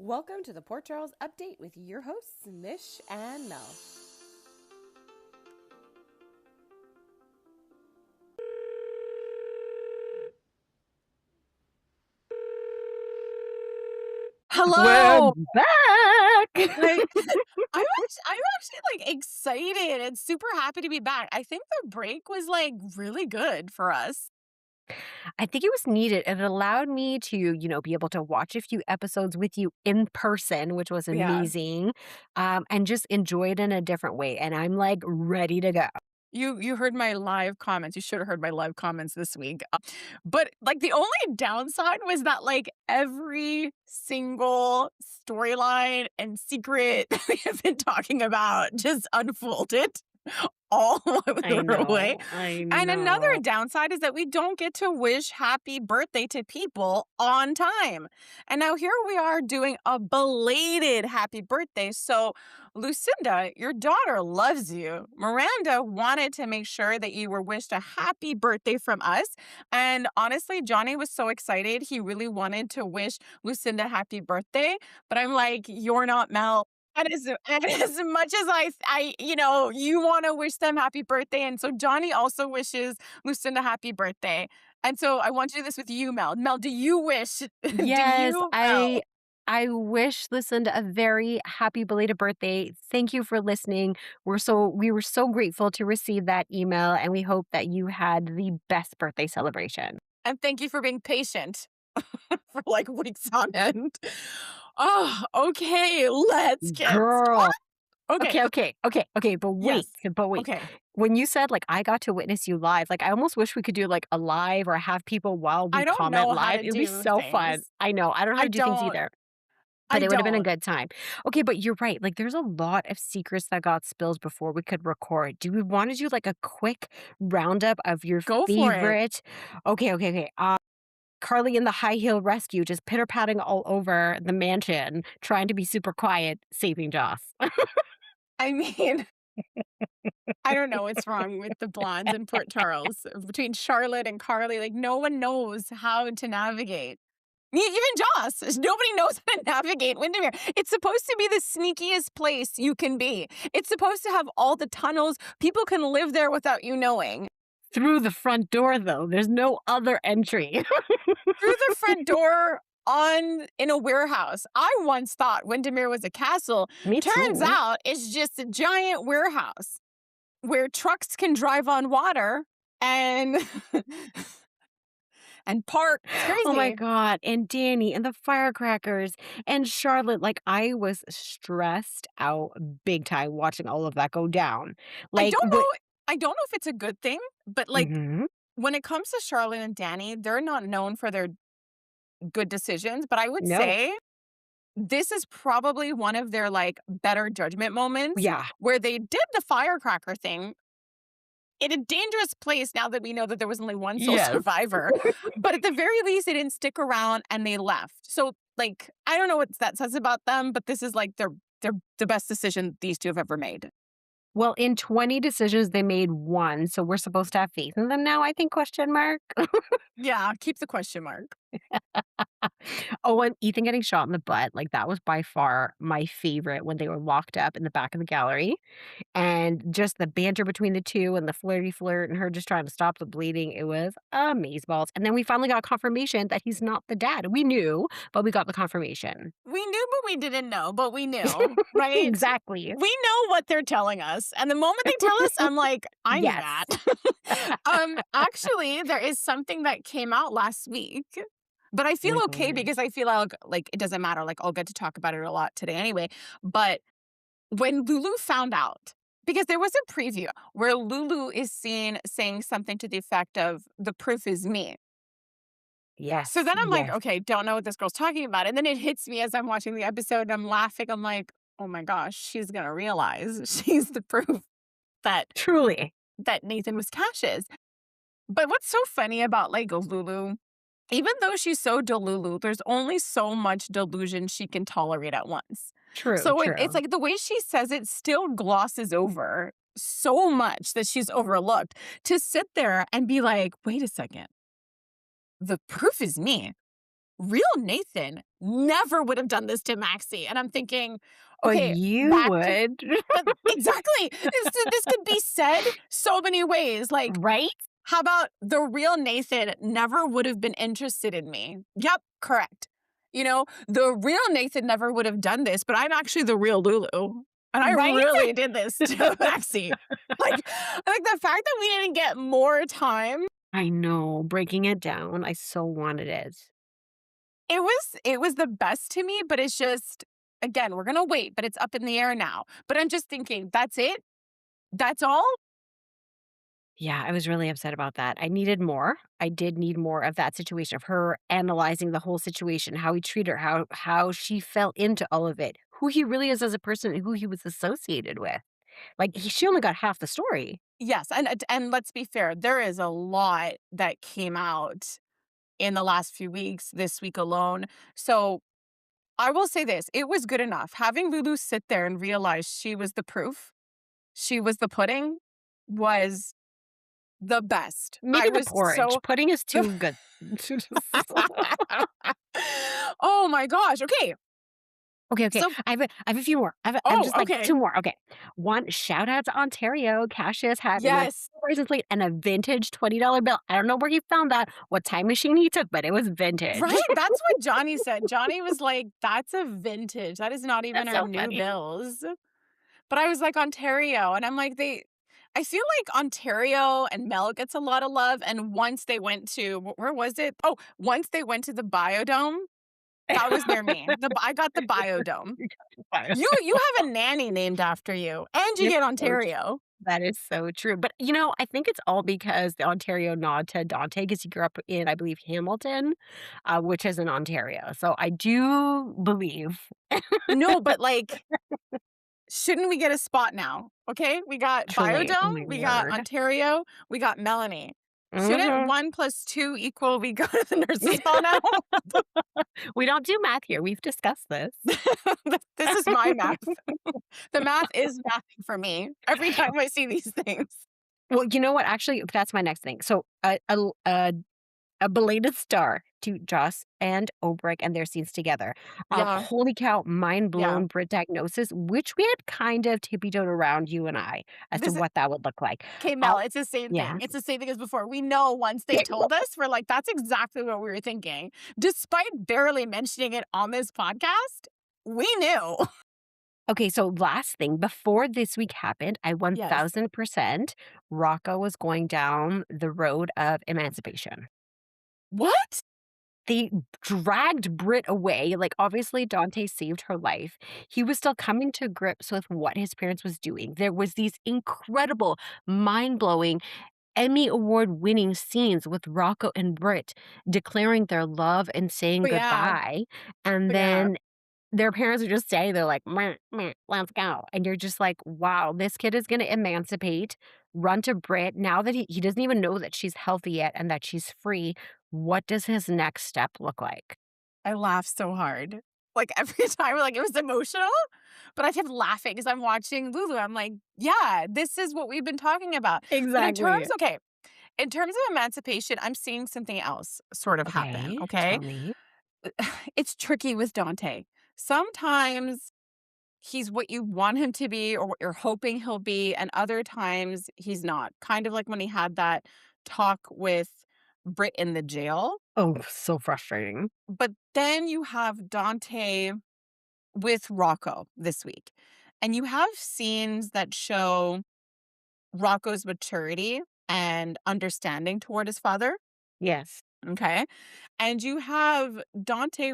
Welcome to the Port Charles Update with your hosts, Mish and Mel. We're Hello. back. Like, I'm actually like excited and super happy to be back. I think the break was like really good for us. I think it was needed. It allowed me to, be able to watch a few episodes with you in person, which was Yeah. amazing, and just enjoy it in a different way. And I'm like ready to go. You heard my live comments. You should have heard my live comments this week. But like the only downside was that like every single storyline and secret that we have been talking about just unfolded all I the way. know. I And another know. downside is that we don't get to wish happy birthday to people on time. And now here we are doing a belated happy birthday. So, Lucinda, your daughter loves you. Miranda wanted to make sure that you were wished a happy birthday from us. And honestly, Johnny was so excited. He really wanted to wish Lucinda happy birthday. But I'm like, you're not Mel. And as much as you want to wish them happy birthday. And so Johnny also wishes Lucinda happy birthday. And so I want to do this with you, Mel. Mel, do you wish, do Yes, you, I Mel? I wish Lucinda a very happy belated birthday. Thank you for listening. We were so grateful to receive that email, and we hope that you had the best birthday celebration. And thank you for being patient for like weeks on end. Oh, okay. Let's get Girl. started. Okay. Okay, but Yes. wait. Okay. When you said, like, I got to witness you live, like, I almost wish we could do, like, a live or have people while we I don't comment know how live. to It would be do so fun. things. I know, I don't know how I to do things don't. either, I but it would have been a don't. good time. Okay, but you're right, like, there's a lot of secrets that got spilled before we could record. Do we wanna do, like, a quick roundup of your Go for it. favorite okay. Carly in the high heel rescue just pitter-patting all over the mansion, trying to be super quiet, saving Joss. I mean, I don't know what's wrong with the blondes in Port Charles between Charlotte and Carly. Like, no one knows how to navigate. Even Joss, nobody knows how to navigate Windermere. It's supposed to be the sneakiest place you can be. It's supposed to have all the tunnels. People can live there without you knowing. Through the front door, though, there's no other entry. Through the front door in a warehouse. I once thought Windermere was a castle. Me Turns too. out it's just a giant warehouse where trucks can drive on water and and park. It's Oh my crazy. god, and Danny, and the firecrackers, and Charlotte, like, I was stressed out big time watching all of that go down. I Like, don't know what I don't know if it's a good thing, but, like, Mhm. when it comes to Charlotte and Danny, they're not known for their good decisions, but I would No. say this is probably one of their, like, better judgment moments Yeah. where they did the firecracker thing in a dangerous place now that we know that there was only one sole Yes. survivor, but at the very least, they didn't stick around and they left. So, like, I don't know what that says about them, but this is, like, they're the best decision these 2 have ever made. Well, in 20 decisions, they made 1, so we're supposed to have faith in them now, I think, question mark? Yeah, keep the question mark. Oh, and Ethan getting shot in the butt, like, that was by far my favorite when they were locked up in the back of the gallery. And just the banter between the 2 and the flirty flirt and her just trying to stop the bleeding, it was amazeballs, and then we finally got confirmation that he's not the dad. We knew, but we got the confirmation. We knew, but we didn't know, but we knew, right? Exactly. We know what they're telling us, and the moment they tell us, I'm like, "I knew Yes. that." Actually, there is something that came out last week, but I Oh feel my okay god. because I feel like it doesn't matter, like, I'll get to talk about it a lot today anyway, but when Lulu found out because there was a preview where Lulu is seen saying something to the effect of, "The proof is me." So Yes, then I'm like, yes. "Okay, don't know what this girl's talking about," and then it hits me as I'm watching the episode, and I'm laughing, I'm like, "Oh my gosh, she's gonna realize she's the proof that Truly. that Nathan was Cash's." But what's so funny about, like, Lulu, even though she's so delulu, there's only so much delusion she can tolerate at once. True, So it's true. like the way she says it still glosses over so much that she's overlooked to sit there and be like, "Wait a second. The proof is me. Real Nathan never would have done this to Maxie. And I'm thinking, But okay, you that could, would. but exactly. This could be said so many ways. Like, Right? how about the real Nathan never would have been interested in me? Yep, correct. The real Nathan never would have done this, but I'm actually the real Lulu. And I Right? really did this to Maxie. Like the fact that we didn't get more time, I know, breaking it down, I so wanted it. it was the best to me, but it's just, again, we're gonna wait, but it's up in the air now. But I'm just thinking, that's it? That's all? Yeah, I was really upset about that. I needed more. I did need more of that situation, of her analyzing the whole situation, how he treated her, how she fell into all of it, who he really is as a person, and who he was associated with. Like, she only got half the story. Yes, and let's be fair, there is a lot that came out in the last few weeks, this week alone. So I will say this, it was good enough. Having Lulu sit there and realize she was the proof, she was the pudding, was the best. I Maybe the was porridge. so Pudding is too good. Oh my gosh. Okay. Okay. So I have a few more. I'm oh, just like okay. 2 more. Okay. One, shout out to Ontario. Cassius having like Yes. license plate and a vintage $20 bill. I don't know where he found that, what time machine he took, but it was vintage. Right? That's what Johnny said. Johnny was like, "That's a vintage. That is not even That's our so new funny. bills." But I was like, "Ontario." And I'm like, I feel like Ontario and Mel gets a lot of love, and once they went to where was it? Oh, once they went to the Biodome, that was near me. I got the Biodome. You have a nanny named after you, and you It's get so true. Ontario. That is so true. But, I think it's all because the Ontario nod to Dante, because he grew up in, I believe, Hamilton, which is in Ontario. So I do believe. No, but like, shouldn't we get a spot now? Okay, we got Truly. Oh Biodome, my we got word. Ontario, we got Melanie. Shouldn't Mhm. 1 plus 2 equal we go to the nurse's ball now? We don't do math here. We've discussed this. This is my math. The math is mathing for me every time I see these things. Well, you know what? Actually, that's my next thing. So, a belated star to Joss and Obrick and their scenes together. Yeah, Holy cow, mind yeah. blown Brit diagnosis, which we had kind of tiptoed around, you and I, as to This is what that would look like. Okay, Uh, Mel, it's the same yeah. thing. It's the same thing as before. We know once they told us, we're like, that's exactly what we were thinking. Despite barely mentioning it on this podcast, we knew. Okay, so last thing, before this week happened, I Yes. 1000% Rocco was going down the road of emancipation. What? They dragged Brit away. Like, obviously, Dante saved her life. He was still coming to grips with what his parents was doing. There was these incredible, mind-blowing, Emmy award-winning scenes with Rocco and Brit declaring their love and saying But yeah, goodbye. And but yeah. then their parents are just saying, they're like, "Meh, meh, let's go." And you're just like, wow, this kid is going to emancipate, run to Brit. Now that he doesn't even know that she's healthy yet and that she's free, what does his next step look like? I laughed so hard. Like every time, like it was emotional, but I kept laughing because I'm watching Lulu. I'm like, yeah, this is what we've been talking about. But Exactly. in terms of emancipation, I'm seeing something else sort of happen. Okay, Okay. tell me. It's tricky with Dante. Sometimes he's what you want him to be or what you're hoping he'll be, and other times he's not. Kind of like when he had that talk with Brit in the jail. Oh, so frustrating. But then you have Dante with Rocco this week, and you have scenes that show Rocco's maturity and understanding toward his father. Yes, Okay. And you have Dante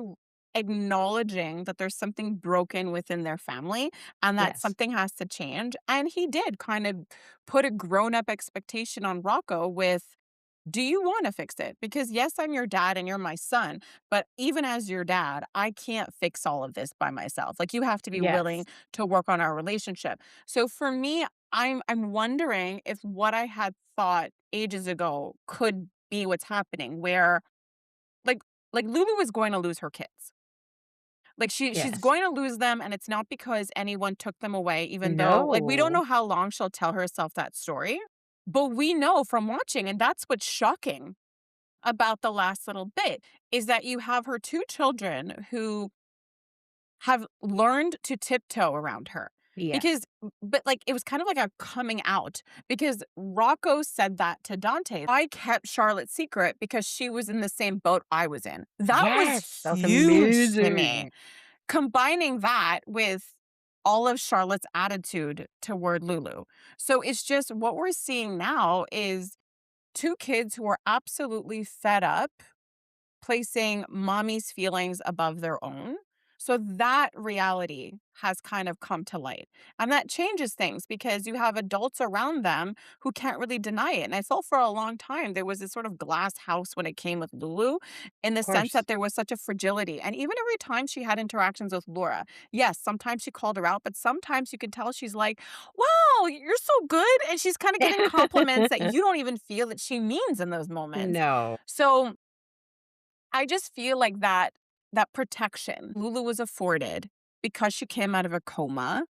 acknowledging that there's something broken within their family and that yes, something has to change. And he did kind of put a grown up expectation on Rocco with, do you want to fix it? Because yes, I'm your dad and you're my son, but even as your dad, I can't fix all of this by myself. Like you have to be yes. willing to work on our relationship. So for me, I'm wondering if what I had thought ages ago could be what's happening where like Lulu is going to lose her kids. Like she's Yes. going to lose them, and it's not because anyone took them away, even though like we don't No. know how long she'll tell herself that story. But we know from watching, and that's what's shocking. about the last little bit is that you have her 2 children who have learned to tiptoe around her. Yes. Because but, like, it was kind of like a coming out because Rocco said that to Dante. "I kept Charlotte's secret because she was in the same boat I was in." That was Yes, that was huge to me. amazing. Combining that with all of Charlotte's attitude toward Lulu. So it's just what we're seeing now is 2 kids who are absolutely fed up placing mommy's feelings above their own. So that reality has kind of come to light. And that changes things because you have adults around them who can't really deny it. And I felt for a long time there was this sort of glass house when it came with Lulu, in Of the sense course. that there was such a fragility. And even every time she had interactions with Laura, yes, sometimes she called her out, but sometimes you could tell she's like, wow, you're so good. And she's kind of giving compliments that you don't even feel that she means in those moments. No. So I just feel like that protection Lulu was afforded because she came out of a coma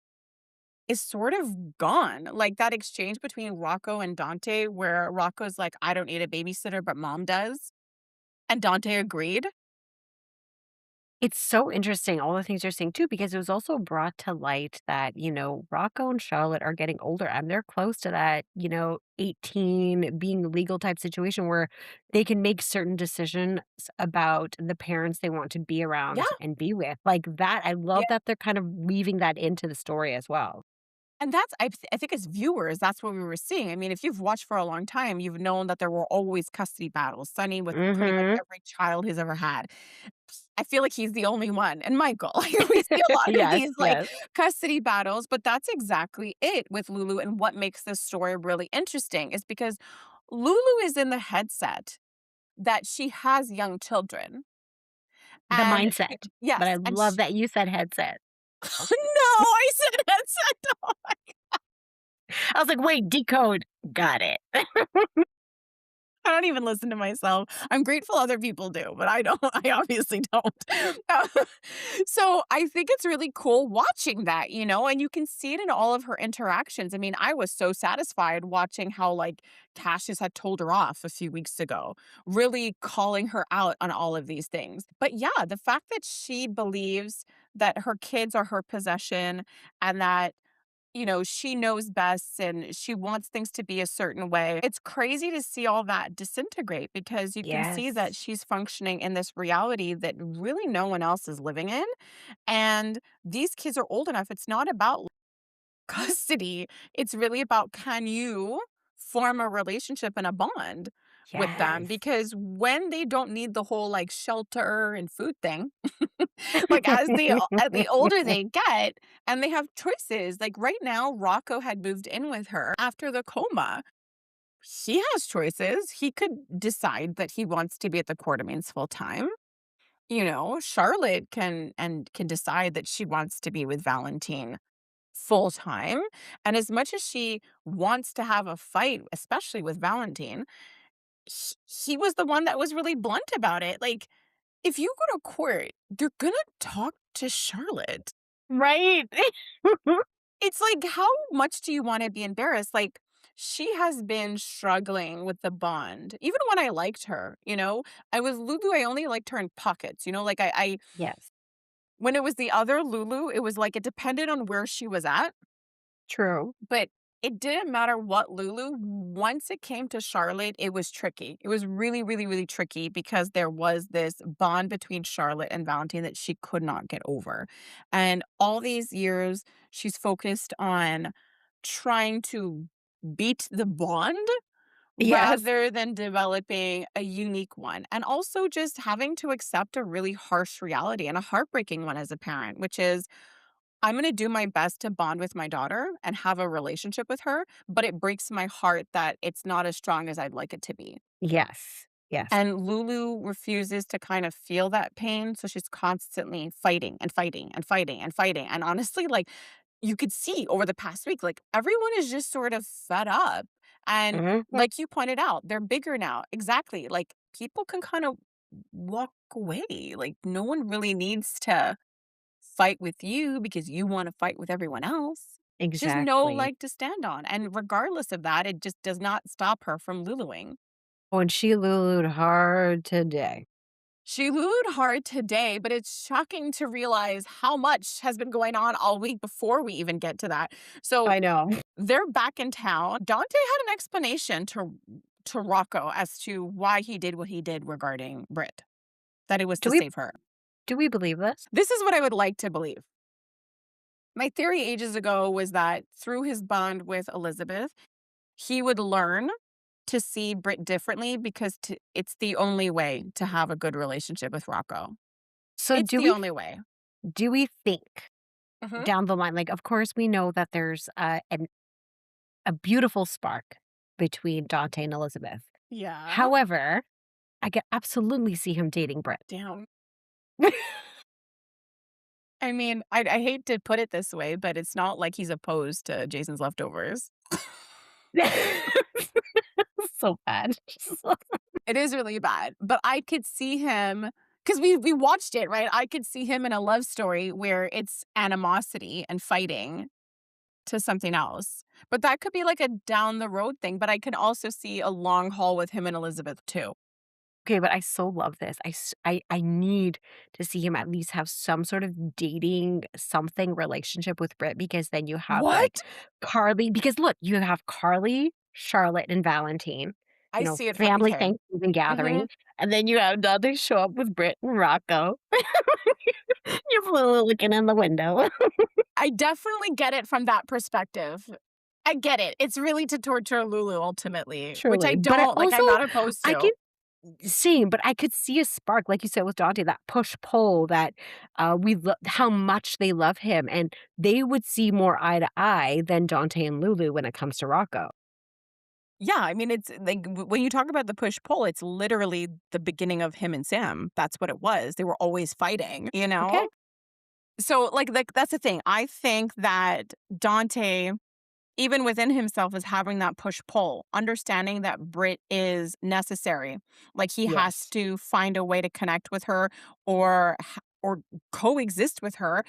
is sort of gone. Like that exchange between Rocco and Dante where Rocco's like, "I don't need a babysitter, but mom does." And Dante agreed. It's so interesting, all the things you're saying too, because it was also brought to light that, Rocco and Charlotte are getting older and they're close to that, 18 being legal type situation where they can make certain decisions about the parents they want to be Yeah. around and be with. Like that, I Yeah. love that they're kind of weaving that into the story as well. And that's I think as viewers, that's what we were seeing. I mean, if you've watched for a long time, you've known that there were always custody battles. Sonny with pretty much Mhm. every child he's ever had. I feel like he's the only one, and Michael. Like, we see a lot of Yes, these, like, yes. custody battles, but that's exactly it with Lulu, and what makes this story really interesting is because Lulu is in the headset that she has young children, The and she mindset, but I yes, and love sh that you said headset. No, I said headset. I was like, "Wait, decode." Got it. I don't even listen to myself. I'm grateful other people do, but I don't. I obviously don't. Uh, so I think it's really cool watching that, and you can see it in all of her interactions. I mean, I was so satisfied watching how like Cassius had told her off a few weeks ago, really calling her out on all of these things. But yeah, the fact that she believes that her kids are her possession and that she knows best and she wants things to be a certain way. It's crazy to see all that disintegrate because you can see that Yes. she's functioning in this reality that really no one else is living in. And these kids are old enough. It's not about custody, it's really about can you form a relationship and a bond with them Yes. because when they don't need the whole like shelter and food thing like, as the older they get and they have choices, like, right now, Rocco had moved in with her after the coma. He has choices. He could decide that he wants to be at the Quartermaines full time. Charlotte can decide that she wants to be with Valentine full time. And as much as she wants to have a fight, especially with Valentine, he was the one that was really blunt about it. Like, if you go to court, they're gonna talk to Charlotte. Right? It's like, how much do you wanna be embarrassed? Like, she has been struggling with the bond. Even when I liked her, I was Lulu, I only liked her in pockets, like, I Yes. when it was the other Lulu, it was like it depended on where she was at. True. But it didn't matter what Lulu, once it came to Charlotte, it was tricky. It was really, really, really tricky because there was this bond between Charlotte and Valentine that she could not get over. And all these years, she's focused on trying to beat the bond Yes. rather than developing a unique one. And also just having to accept a really harsh reality and a heartbreaking one as a parent, which is I'm gonna do my best to bond with my daughter and have a relationship with her, but it breaks my heart that it's not as strong as I'd like it to be. Yes. Yes. And Lulu refuses to kind of feel that pain, so she's constantly fighting and fighting and fighting and fighting. And honestly, like you could see over the past week, like everyone is just sort of fed up. And Mhm. like you pointed out, they're bigger now. Exactly. Like people can kind of walk away. Like no one really needs to fight with you because you wanna fight with everyone else. Just no Exactly. leg to stand on, and regardless of that, it just does not stop her from Luluing. Oh, and she lulu'd hard today. She looed hard today, but it's shocking to realize how much has been going on all week before we even get to that. So I know. they're back in town. Dante had an explanation to Rocco as to why he did what he did regarding Brit, that it was Do to we save her. do we believe this? This is what I would like to believe. My theory ages ago was that through his bond with Elizabeth, he would learn to see Brit differently because it's the only way to have a good relationship with Rocco. So It's the only way. do we think Mhm. down the line, like, of course, we know that there's a beautiful spark between Dante and Elizabeth. Yeah. However, I could absolutely see him dating Brit. Damn. I mean, I hate to put it this way, but it's not like he's opposed to Jason's Leftovers. So bad. It is really bad, but I could see him because we watched it, right? I could see him in a love story where it's animosity and fighting to something else. But that could be like a down the road thing, but I could also see a long haul with him and Elizabeth too. Okay, but I so love this. I need to see him at least have some sort of dating something relationship with Brit because then you have, like, What? Carly because look, you have Carly, Charlotte, and Valentine, I see it from family okay. Thanksgiving Mhm. gathering, and then you have Dante show up with Brit and Rocco. You're looking in the window. I definitely get it from that perspective. I get it. It's really to torture Lulu ultimately, which I Truly, but I don't like, also I'm not opposed I to. can same, but I could see a spark, like you said with Dante, that push-pull that, how much they love him, and they would see more eye to eye than Dante and Lulu when it comes to Rocco. Yeah, I mean, it's like when you talk about the push-pull, it's literally the beginning of him and Sam. That's what it was. They were always fighting, you Okay. know? So, like that's the thing. I think that Dante, even within himself, is having that push-pull, understanding that Brit is necessary. Like, he has Yes. to find a way to connect with her or coexist with her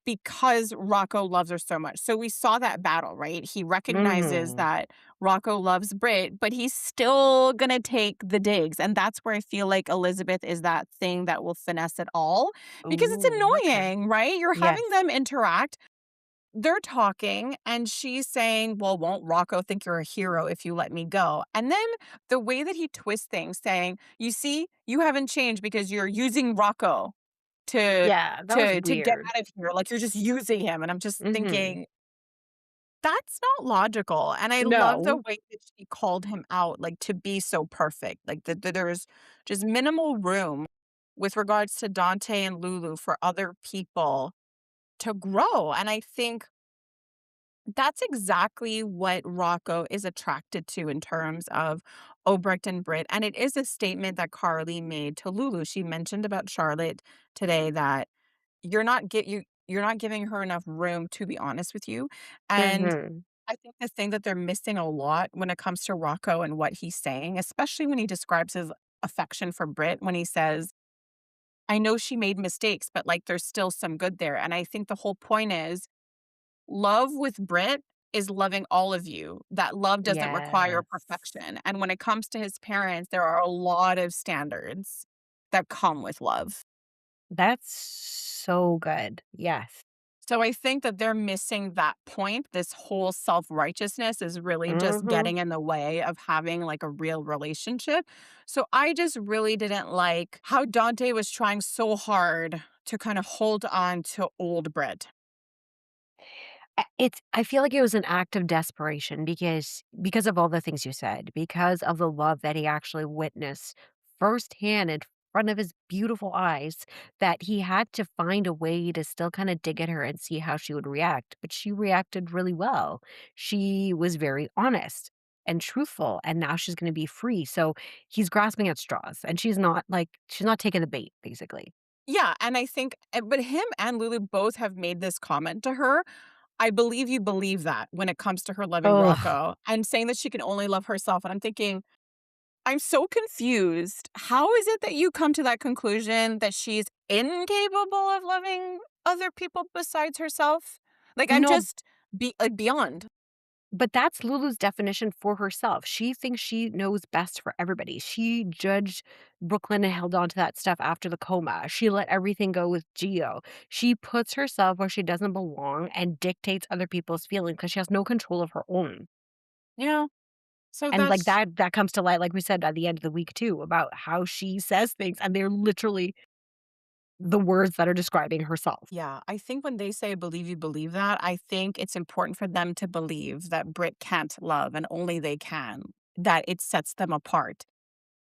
because Rocco loves her so much. So we saw that battle, right? He recognizes Mhm. that Rocco loves Brit, but he's still gonna take the digs. And that's where I feel like Elizabeth is that thing that will finesse it all because it's Ooh, okay. annoying, right? You're Yes. having them interact. They're talking, and she's saying, well, won't Rocco think you're a hero if you let me go? And then the way that he twists things, saying, you see, you haven't changed because you're using Rocco to Yeah, that was to get weird. out of here, like, you're just using him, and I'm just Mhm. thinking, "That's not logical," and I love the No. way that she called him out, like, to be so perfect, like, that there's just minimal room with regards to Dante and Lulu for other people to grow, and I think that's exactly what Rocco is attracted to in terms of Obrecht and Britt, and it is a statement that Carly made to Lulu. She mentioned about Charlotte today that you're not giving her enough room to be honest with you, and Mhm. I think the thing that they're missing a lot when it comes to Rocco and what he's saying, especially when he describes his affection for Britt, when he says, "I know she made mistakes, but, like, there's still some good there," and I think the whole point is love with Britt is loving all of you. That love doesn't require Yes. perfection, and when it comes to his parents, there are a lot of standards that come with love. That's so good. Yes. So I think that they're missing that point. This whole self-righteousness is really just Mhm. getting in the way of having, like, a real relationship. So I just really didn't like how Dante was trying so hard to kind of hold on to old Britt. I feel like it was an act of desperation because of all the things you said, because of the love that he actually witnessed firsthand in front of his beautiful eyes, that he had to find a way to still kinda dig at her and see how she would react, but she reacted really well. She was very honest and truthful, and now she's gonna be free, so he's grasping at straws, and she's not taking the bait, basically. Yeah, and I think but him and Lulu both have made this comment to her. I believe you believe that when it comes to her loving Oh, Rocco and saying that she can only love herself, and I'm thinking, "I'm so confused. How is it that you come to that conclusion that she's incapable of loving other people besides herself?" Like, I'm no just beyond. But that's Lulu's definition for herself. She thinks she knows best for everybody. She judged Brooklyn and held on to that stuff after the coma. She let everything go with Gio. She puts herself where she doesn't belong and dictates other people's feelings because she has no control of her own. Yeah. So And like that's that comes to light, like we said at the end of the week too, about how she says things, and they're literally the words that are describing herself. Yeah, I think when they say believe you believe that, I think it's important for them to believe that Brit can't love and only they can, that it sets them apart.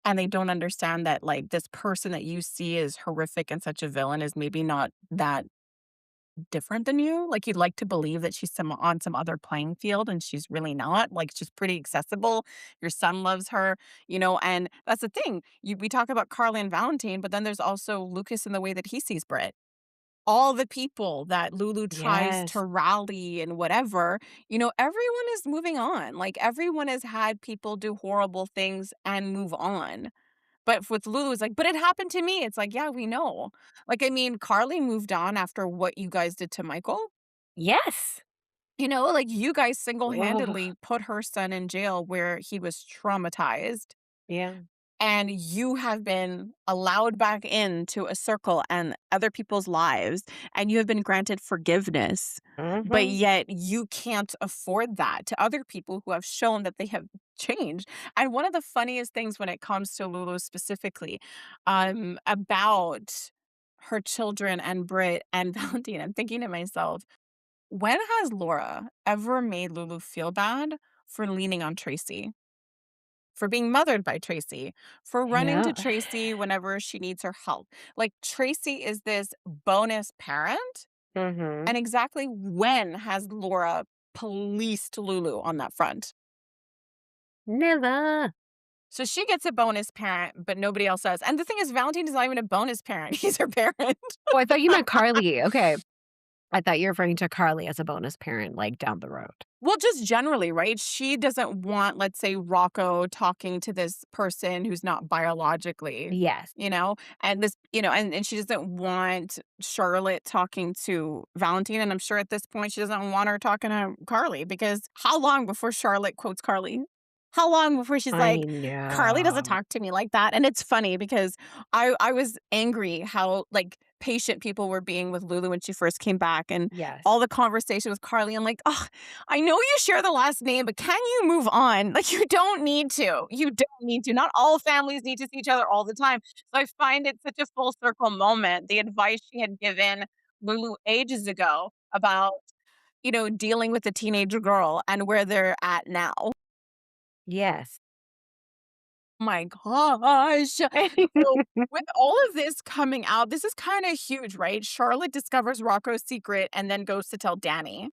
And they don't understand that like this person that you see as horrific and such a villain is maybe not that different than you. Like you'd like to believe that she's on some other playing field and she's really not. Like she's pretty accessible. Your son loves her, and that's the thing. We talk about Carly and Valentine, but then there's also Lucas in the way that he sees Brit. All the people that Lulu tries to Yes. rally and whatever, everyone is moving on. Like everyone has had people do horrible things and move on. But with Lulu, it's like, but it happened to me. It's like, yeah, we know. Like, I mean, Carly moved on after what you guys did to Michael. Yes. Like you guys single Ugh. handedly put her son in jail where he was traumatized. Yeah. And you have been allowed back into a circle and other people's lives, and you have been granted forgiveness, but Mhm. yet you can't afford that to other people who have shown that they have changed. And one of the funniest things when it comes to Lulu specifically, about her children and Brit and Valentine, I'm thinking to myself, when has Laura ever made Lulu feel bad for leaning on Tracy? For being mothered by Tracy, for running Yeah. to Tracy whenever she needs her help. Like, Tracy is this bonus parent, Mhm. and exactly when has Laura policed Lulu on that front? Never. So she gets a bonus parent, but nobody else does. And the thing is, Valentine is not even a bonus parent. He's her parent. Oh, I thought you meant Carly. Okay. I thought you were referring to Carly as a bonus parent, like, down the road. Well, just generally, right? She doesn't want, let's say, Rocco talking to this person who's not biologically, Yes. and this, and she doesn't want Charlotte talking to Valentine. And I'm sure at this point she doesn't want her talking to Carly because how long before Charlotte quotes Carly? How long before she's I like, Carly doesn't know. talk to me like that? And it's funny because I was angry how like patient people were being with Lulu when she first came back and Yes. all the conversation with Carly. I'm like, oh, I know you share the last name, but can you move on? Like, you don't need to. You don't need to. Not all families need to see each other all the time. So I find it such a full circle moment. The advice she had given Lulu ages ago about, dealing with a teenager girl and where they're at now. Oh Yes. my gosh. So, with all of this coming out, this is kind of huge, right? Charlotte discovers Rocco's secret and then goes to tell Danny.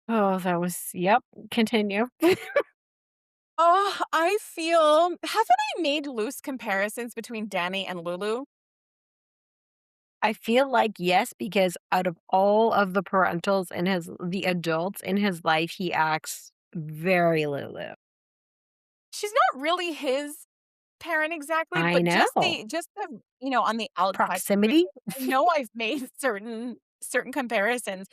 Oh, that was yep, continue. Oh, I feel haven't I made loose comparisons between Danny and Lulu? I feel like yes, because out of all of the adults in his life, he acts very Lulu. She's not really his parent exactly, I but know. just the, on the outside, Proximity? I know I've made certain comparisons,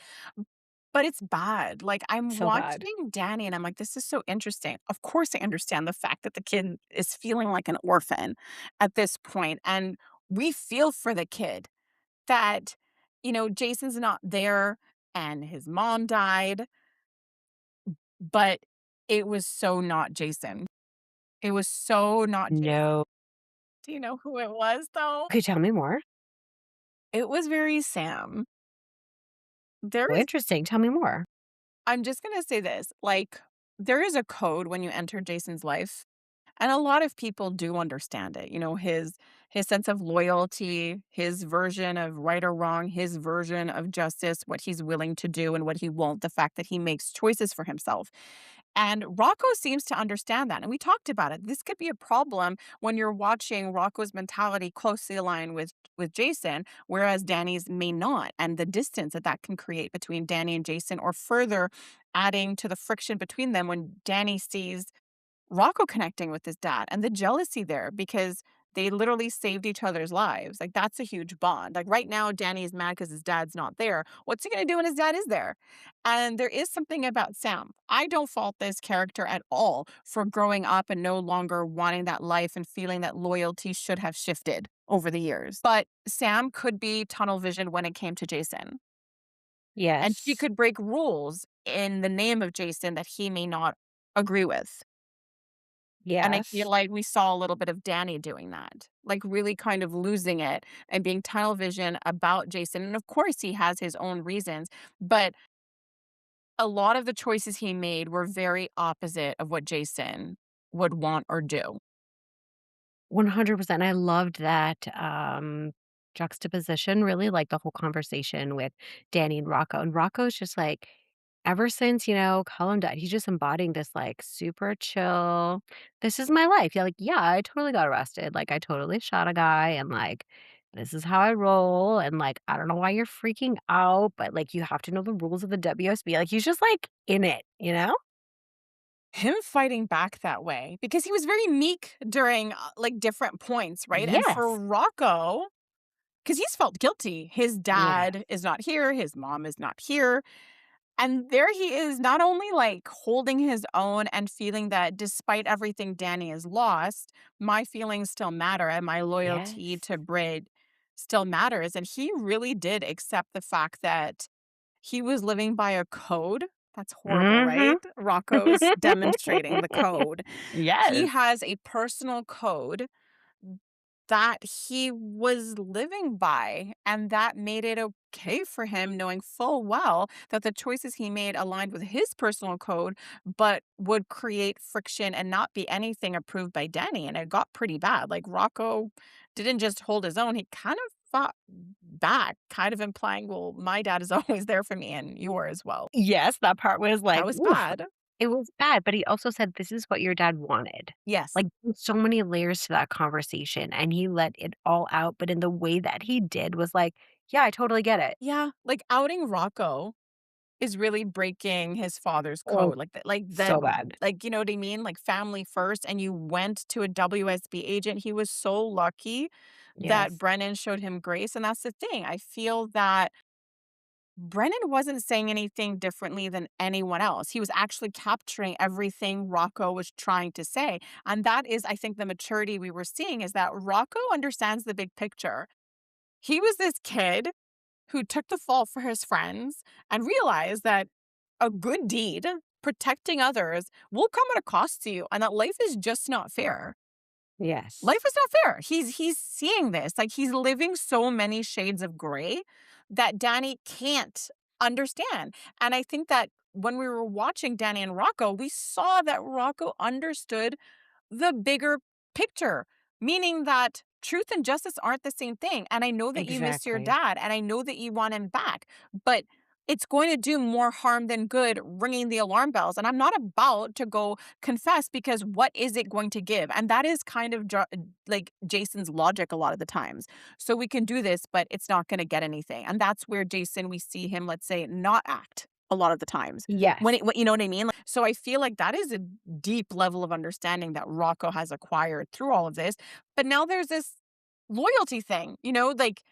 but it's bad. Like I'm So bad. watching Danny and I'm like, this is so interesting. Of course I understand the fact that the kid is feeling like an orphan at this point, and we feel for the kid that, Jason's not there and his mom died, but it was so not Jason. It was so not Jason. No. Do you know who it was though? Okay, tell me more. It was very Sam. There Oh, is interesting. Tell me more. I'm just gonna say this, like, there is a code when you enter Jason's life, and a lot of people do understand it. His sense of loyalty, his version of right or wrong, his version of justice, what he's willing to do and what he won't, the fact that he makes choices for himself. And Rocco seems to understand that. And we talked about it. This could be a problem when you're watching Rocco's mentality closely aligned with Jason, whereas Danny's may not. And the distance that that can create between Danny and Jason, or further adding to the friction between them when Danny sees Rocco connecting with his dad and the jealousy there because They literally saved each other's lives. Like, that's a huge bond. Like, right now, Danny is mad because his dad's not there. What's he gonna do when his dad is there? And there is something about Sam. I don't fault this character at all for growing up and no longer wanting that life and feeling that loyalty should have shifted over the years. But Sam could be tunnel vision when it came to Jason. And she Yes. could break rules in the name of Jason that he may not agree with. And I feel Yes. like we saw a little bit of Danny doing that, like really kind of losing it and being tunnel vision about Jason. And of course, he has his own reasons, but a lot of the choices he made were very opposite of what Jason would want or do. 100%. I loved that, juxtaposition, really, like, the whole conversation with Danny and Rocco, and Rocco's just, like, ever since, Cullum died, he's just embodying this, like, super chill, "This is my life." Yeah, like, "Yeah, I totally got arrested, like, I totally shot a guy, and, like, this is how I roll, and, like, I don't know why you're freaking out, but, like, you have to know the rules of the WSB." Like, he's just, like, in it, you know? Him fighting back that way because he was very meek during like different points, right? And for Yes. Rocco, because he's felt guilty, his Yeah. dad is not here, his mom is not here. And there he is, not only like holding his own and feeling that despite everything Danny has lost, my feelings still matter and my loyalty Yes. to Brid still matters. And he really did accept the fact that he was living by a code. That's horrible, Mhm. right? Rocco's demonstrating the code. He Yes. has a personal code that he was living by, and that made it okay for him, knowing full well that the choices he made aligned with his personal code, but would create friction and not be anything approved by Danny. And it got pretty bad. Like Rocco didn't just hold his own, he kind of fought back, kind of implying, well, my dad is always there for me and you are as well. Yes, that part was That like, was oof. bad. It was bad, but he also said, "This is what your dad wanted." Yes. Like, there's so many layers to that conversation, and he let it all out, but in the way that he did was like, "Yeah, I totally get it." Yeah. Like outing Rocco is really breaking his father's Oh, code, so bad. you know what I mean? Like, family first, and you went to a WSB agent. He was so lucky that Yes. Brennan showed him grace, and that's the thing. I feel that Brennan wasn't saying anything differently than anyone else. He was actually capturing everything Rocco was trying to say, and that is, I think, the maturity we were seeing is that Rocco understands the big picture. He was this kid who took the fall for his friends and realized that a good deed, protecting others, will come at a cost to you and that life is just not fair. Yes. Life is not fair. He's seeing this. Like he's living so many shades of gray that Danny can't understand. And I think that when we were watching Danny and Rocco, we saw that Rocco understood the bigger picture, meaning that truth and justice aren't the same thing. And I know that you miss your Exactly. dad and I know that you want him back, but it's going to do more harm than good ringing the alarm bells. And I'm not about to go confess because what is it going to give? And that is kind of like Jason's logic a lot of the times. So we can do this, but it's not going to get anything. And that's where Jason, we see him, let's say, not act a lot of the times Yes. you know what I mean? So I feel like that is a deep level of understanding that Rocco has acquired through all of this. But now there's this loyalty thing, like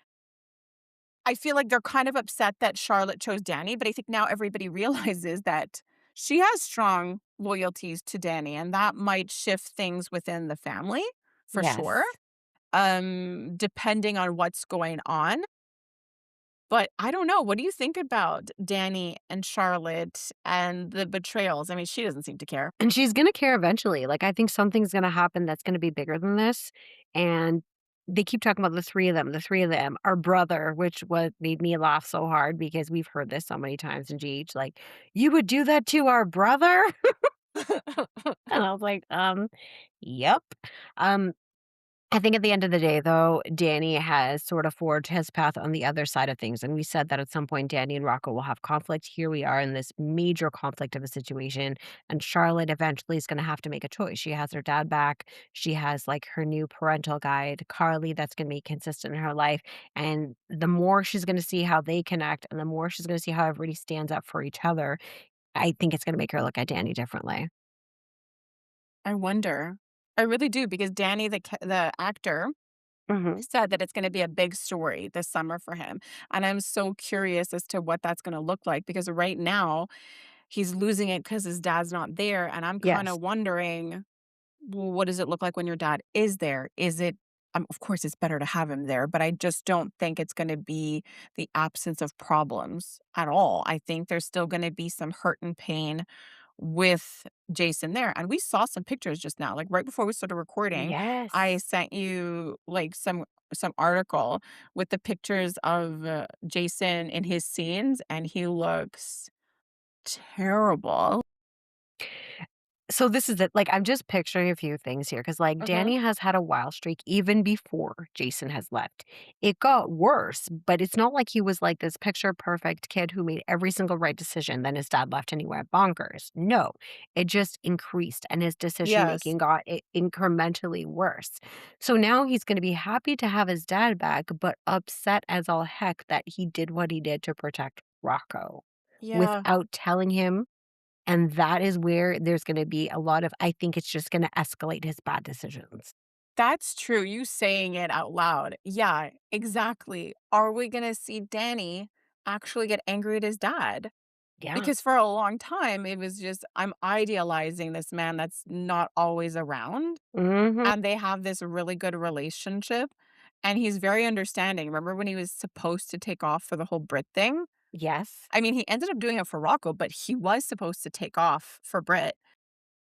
I feel like they're kind of upset that Charlotte chose Danny, but I think now everybody realizes that she has strong loyalties to Danny and that might shift things within the family for sure. Yes. Depending on what's going on. But I don't know. What do you think about Danny and Charlotte and the betrayals? I mean, she doesn't seem to care. And she's gonna care eventually, like, I think something's gonna happen that's gonna be bigger than this, and they keep talking about the 3 of them, our brother, which what made me laugh so hard because we've heard this so many times in GH, like, "You would do that to our brother?" And I was like, yep." Um, I think at the end of the day, though, Danny has sort of forged his path on the other side of things, and we said that at some point Danny and Rocco will have conflict. Here we are in this major conflict of a situation, and Charlotte eventually is gonna have to make a choice. She has her dad back. She has, like, her new parental guide, Carly, that's gonna be consistent in her life, and the more she's gonna see how they connect, and the more she's gonna see how everybody stands up for each other, I think it's gonna make her look at Danny differently. I wonder. I really do because Danny, the actor, Mhm. said that it's gonna be a big story this summer for him, and I'm so curious as to what that's gonna look like because right now, he's losing it because his dad's not there, and I'm kinda Yes. wondering, well, what does it look like when your dad is there? Is it of course, it's better to have him there, but I just don't think it's gonna be the absence of problems at all. I think there's still gonna be some hurt and pain with Jason there. And we saw some pictures just now, like right before we started recording, I Yes. sent you like some article with the pictures of Jason in his scenes, and he looks terrible. So this is it. Like, I'm just picturing a few things here because, like, Hmm. Danny has had a wild streak even before Jason has left. It got worse, but it's not like he was like this picture perfect kid who made every single right decision. Then his dad left and he went bonkers. No, it just increased and his decision Yes. making got incrementally worse. So now he's going to be happy to have his dad back, but upset as all heck that he did what he did to protect Rocco Yeah. without telling him, and that is where there's gonna be a lot of, I think it's just gonna escalate his bad decisions. That's true. You saying it out loud. Yeah, exactly. Are we going to see Danny actually get angry at his dad? Yeah. Because for a long time, it was just, I'm idealizing this man that's not always around. Mhm. And they have this really good relationship. And he's very understanding. Remember when he was supposed to take off for the whole Brit thing? Yes. I mean, he ended up doing it for Rocco, but he was supposed to take off for Brit.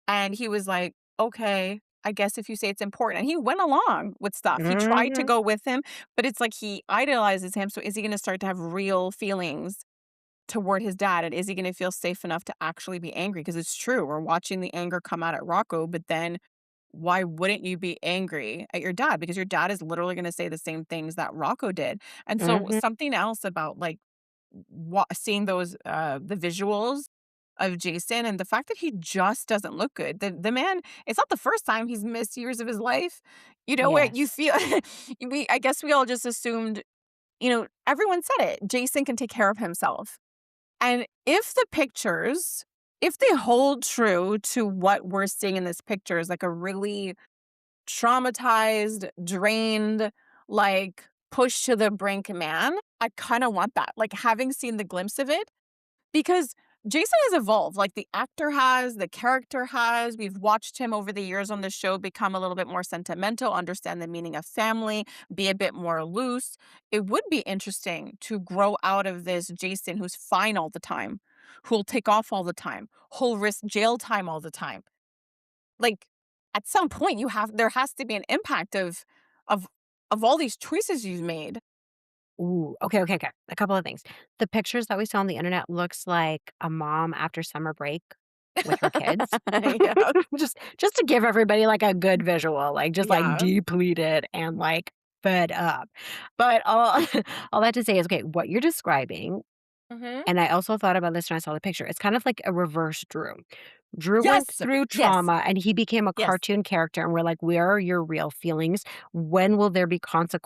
And he was like, "Okay, I guess if you say it's important." And he went along with stuff. He tried to Mhm. go with him, but it's like he idolizes him, so is he gonna start to have real feelings toward his dad? And is he gonna feel safe enough to actually be angry? Because it's true, we're watching the anger come out at Rocco, but then why wouldn't you be angry at your dad? Because your dad is literally gonna say the same things that Rocco did. And so Mhm. something else about, like, seeing those, the visuals of Jason and the fact that he just doesn't look good. The man, it's not the first time he's missed years of his life. You know what? You Yes. feel I guess we all just assumed, everyone said it. Jason can take care of himself. And if the pictures, if they hold true to what we're seeing in this picture is like a really traumatized, drained, like pushed to the brink man, I kind of want that. Like having seen the glimpse of it, because Jason has evolved, like the actor has, the character has. We've watched him over the years on the show become a little bit more sentimental, understand the meaning of family, be a bit more loose. It would be interesting to grow out of this Jason who's fine all the time, who'll take off all the time, who'll risk jail time all the time. Like at some point there has to be an impact of of all these choices you've made. Ooh, okay, okay, okay. A couple of things. The pictures that we saw on the internet looks like a mom after summer break with her kids. Yeah. Just to give everybody, like, a good visual, like, just, like, Yeah. depleted and, like, fed up. But all all that to say is, okay, what you're describing, Mhm. and I also thought about this when I saw the picture, it's kind of like a reverse Drew. Drew went Yes. through Yes. trauma and he became a Yes. cartoon character, and we're like, "Where are your real feelings? When will there be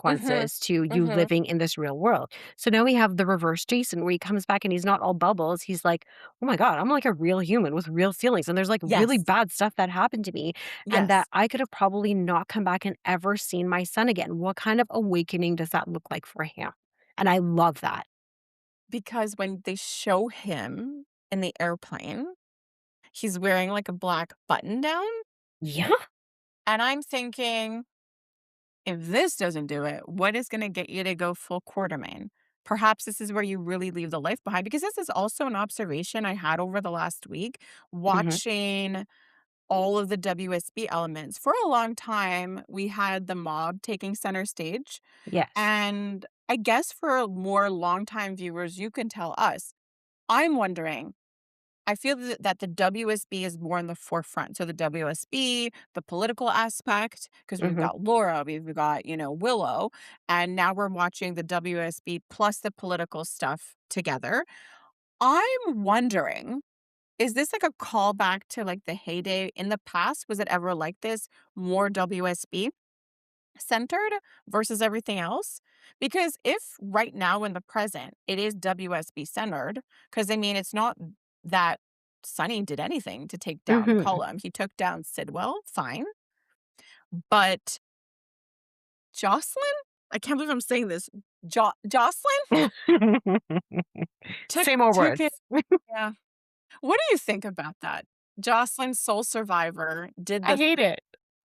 Mhm. consequences to you Mhm. living in this real world?" So now we have the reverse Jason where he comes back and he's not all bubbles. He's like, "Oh my god, I'm like a real human with real feelings, and there's, like, really Yes. bad stuff that happened to me, and that Yes. I could have probably not come back and ever seen my son again." What kind of awakening does that look like for him? And I love that. Because when they show him in the airplane, he's wearing like a black button down. Yeah. And I'm thinking, if this doesn't do it, what is going to get you to go full Quartermain? Perhaps this is where you really leave the life behind. Because this is also an observation I had over the last week Mhm. watching all of the WSB elements. For a long time, we had the mob taking center stage. Yes. And I guess for more longtime viewers, you can tell us. I'm wondering, I feel that the WSB is more in the forefront. So the WSB, the political aspect, because we've Mhm. got Laura, we've got, Willow, and now we're watching the WSB plus the political stuff together. I'm wondering, is this like a callback to like the heyday in the past? Was it ever like this? More WSB centered versus everything else? Because if right now in the present it is WSB centered, because I mean, it's not that Sonny did anything to take down Mhm. Cullum. He took down Sidwell, fine. But Jocelyn? I can't believe I'm saying this. Jocelyn took Say more took words. it. Yeah. What do you think about that? Jocelyn, sole survivor, I hate it.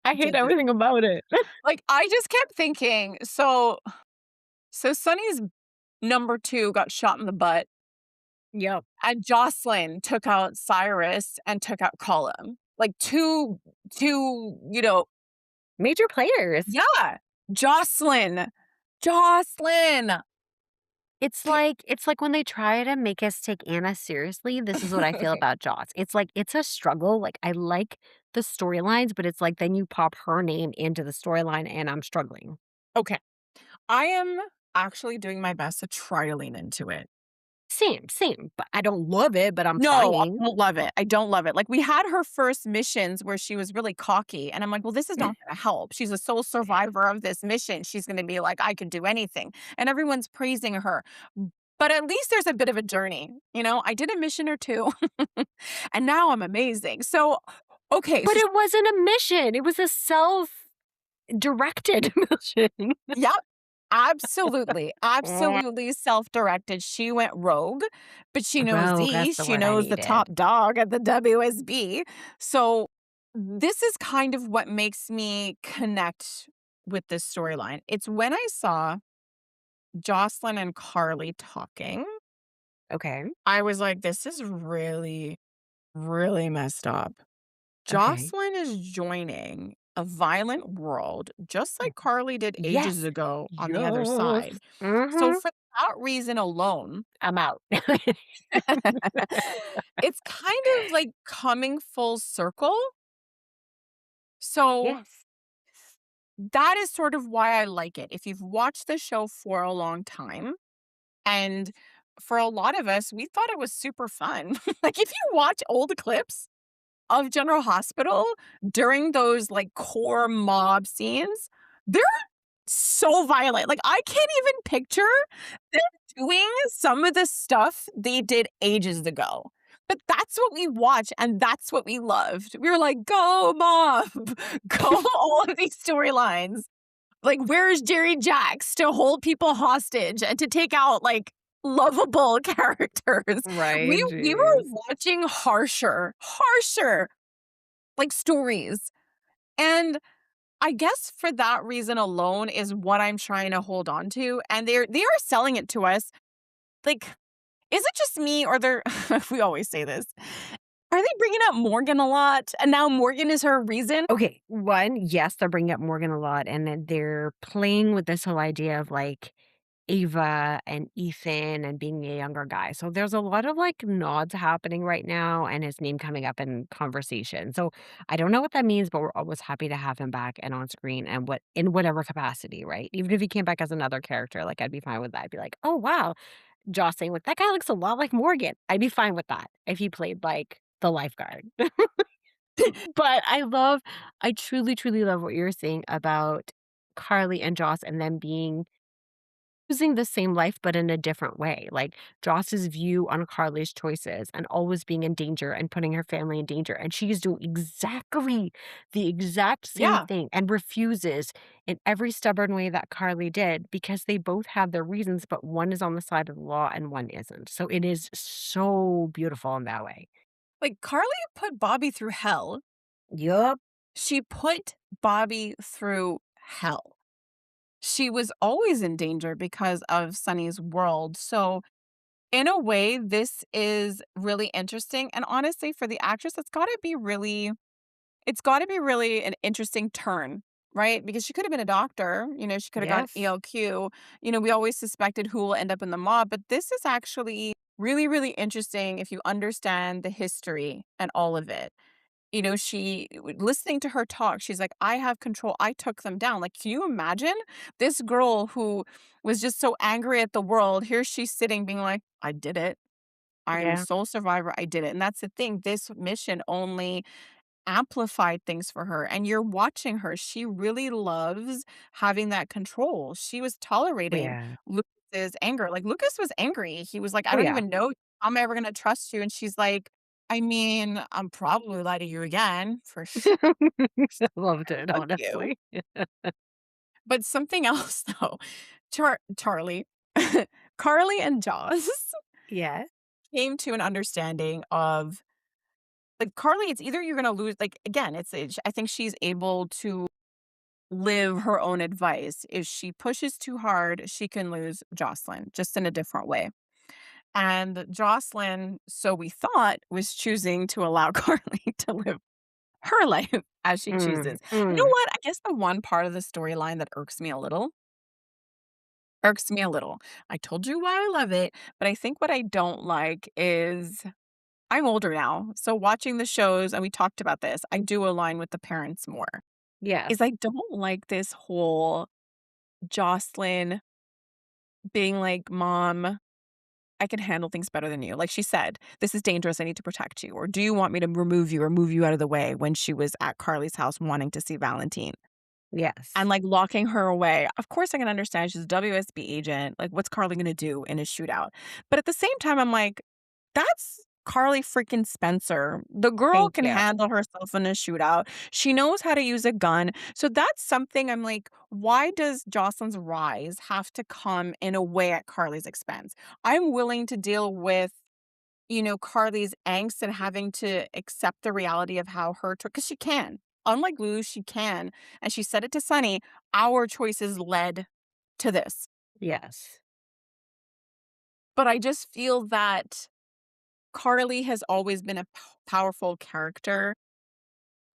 I hate did the everything about it. like, I just kept thinking, so Sonny's number 2 got shot in the butt, Yep. and Jocelyn took out Cyrus and took out Colum. Like, 2, Major players. yeah. Jocelyn. Jocelyn. It's like when they try to make us take Anna seriously, this is what I feel about Joss. It's like it's a struggle. Like I like the storylines, but it's like then you pop her name into the storyline and I'm struggling. Okay. I am actually doing my best to try to lean into it. Same, same. But I don't love it, but I'm No, I trying. don't love it. I don't love it. Like, we had her first missions where she was really cocky, and I'm like, "Well, this is not gonna help. She's a sole survivor of this mission. She's gonna be like, 'I could do anything,' and everyone's praising her." But at least there's a bit of a journey, you know? I did a mission or 2, and now I'm amazing. So, okay, But so it wasn't a mission. It was a self-directed mission. yep. Absolutely, absolutely self-directed. She went rogue, but she knows Rogue, Z, that's the she word I knows the needed. top dog at the WSB. So, this is kind of what makes me connect with this storyline. It's when I saw Jocelyn and Carly talking, Okay. I was like, "This is really, really messed up." Okay. Jocelyn is joining a violent world just like Carly did ages Yes. ago on the other Yes. side. So Mhm. for that reason alone, I'm out. it's kind of like coming full circle. So Yes. that is sort of why I like it. If you've watched the show for a long time, and for a lot of us, we thought it was super fun. Like if you watch old clips of General Hospital during those, like, core mob scenes, they're so violent. Like, I can't even picture them doing some of the stuff they did ages ago. But that's what we watched, and that's what we loved. We were like, "Go, mob! Go all of these storylines." Like, where is Jerry Jacks to hold people hostage and to take out, like, lovable characters? Right, We were jeez. watching harsher, like, stories. And I guess for that reason alone is what I'm trying to hold on to, and they are selling it to us. Like, is it just me or they're we always say this. Are they bringing up Morgan a lot, and now Morgan is her reason? Okay, one, yes, they're bringing up Morgan a lot, and then they're playing with this whole idea of, like, Ava and Ethan and being a younger guy. So there's a lot of, like, nods happening right now and his name coming up in conversation. So I don't know what that means, but we're always happy to have him back and on screen and what in whatever capacity, right? Even if he came back as another character, like, I'd be fine with that. I'd be like, "Oh, wow." Joss saying, like, "That guy looks a lot like Morgan." I'd be fine with that if he played, like, the lifeguard. But I truly, truly love what you're saying about Carly and Joss and them being choosing the same life, but in a different way. Like Joss's view on Carly's choices and always being in danger and putting her family in danger. And she's doing exactly the exact same Yeah. thing and refuses in every stubborn way that Carly did because they both have their reasons, but one is on the side of the law and one isn't. So it is so beautiful in that way. Like, Carly put Bobby through hell. Yup. She put Bobby through hell. She was always in danger because of Sonny's world. So, in a way, this is really interesting. And honestly, for the actress, it's gotta be really an interesting turn, right? Because she could have been a doctor, she could have got Yes. ELQ. We always suspected who will end up in the mob, but this is actually really, really interesting if you understand the history and all of it. Listening to her talk, she's like, "I have control. I took them down." Like, can you imagine this girl who was just so angry at the world? Here she's sitting being like, "I did it. I'm Yeah. sole survivor. I did it." And that's the thing. This mission only amplified things for her. And you're watching her. She really loves having that control. She was Oh, tolerating yeah. Lucas's anger. Like, Lucas was angry. He was like, "I Oh, don't yeah. even know. How am I ever going to trust you?" And she's like, I mean, I'm probably lie to you again for sure. I loved it, Fuck you. honestly. But something else though, Charlie, Carly and Joss Yeah. came to an understanding of like Carly, it's either you're gonna lose like again, I think she's able to live her own advice. If she pushes too hard, she can lose Jocelyn, just in a different way. And Jocelyn, so we thought, was choosing to allow Carly to live her life as she Mm, chooses. You know mm. what? I guess the one part of the storyline that irks me a little. I told you why I love it, but I think what I don't like is I'm older now. So watching the shows, and we talked about this, I do align with the parents more. Is Yes. I don't like this whole Jocelyn being like, "Mom, I can handle things better than you." Like she said, "This is dangerous. I need to protect you." Or, "Do you want me to remove you or move you out of the way?" when she was at Carly's house wanting to see Valentine and, Yes. like, locking her away. Of course, I can understand she's a WSB agent. Like, what's Carly gonna do in a shootout? But at the same time, I'm like, that's Carly freaking Spencer. The girl Thank can you. handle herself in a shootout. She knows how to use a gun. So that's something I'm like, why does Jocelyn's rise have to come in a way at Carly's expense? I'm willing to deal with, Carly's angst and having to accept the reality of how because she can. Unlike Lou, she can. And she said it to Sonny, our choices led to this. Yes. But I just feel that Carly has always been a powerful character.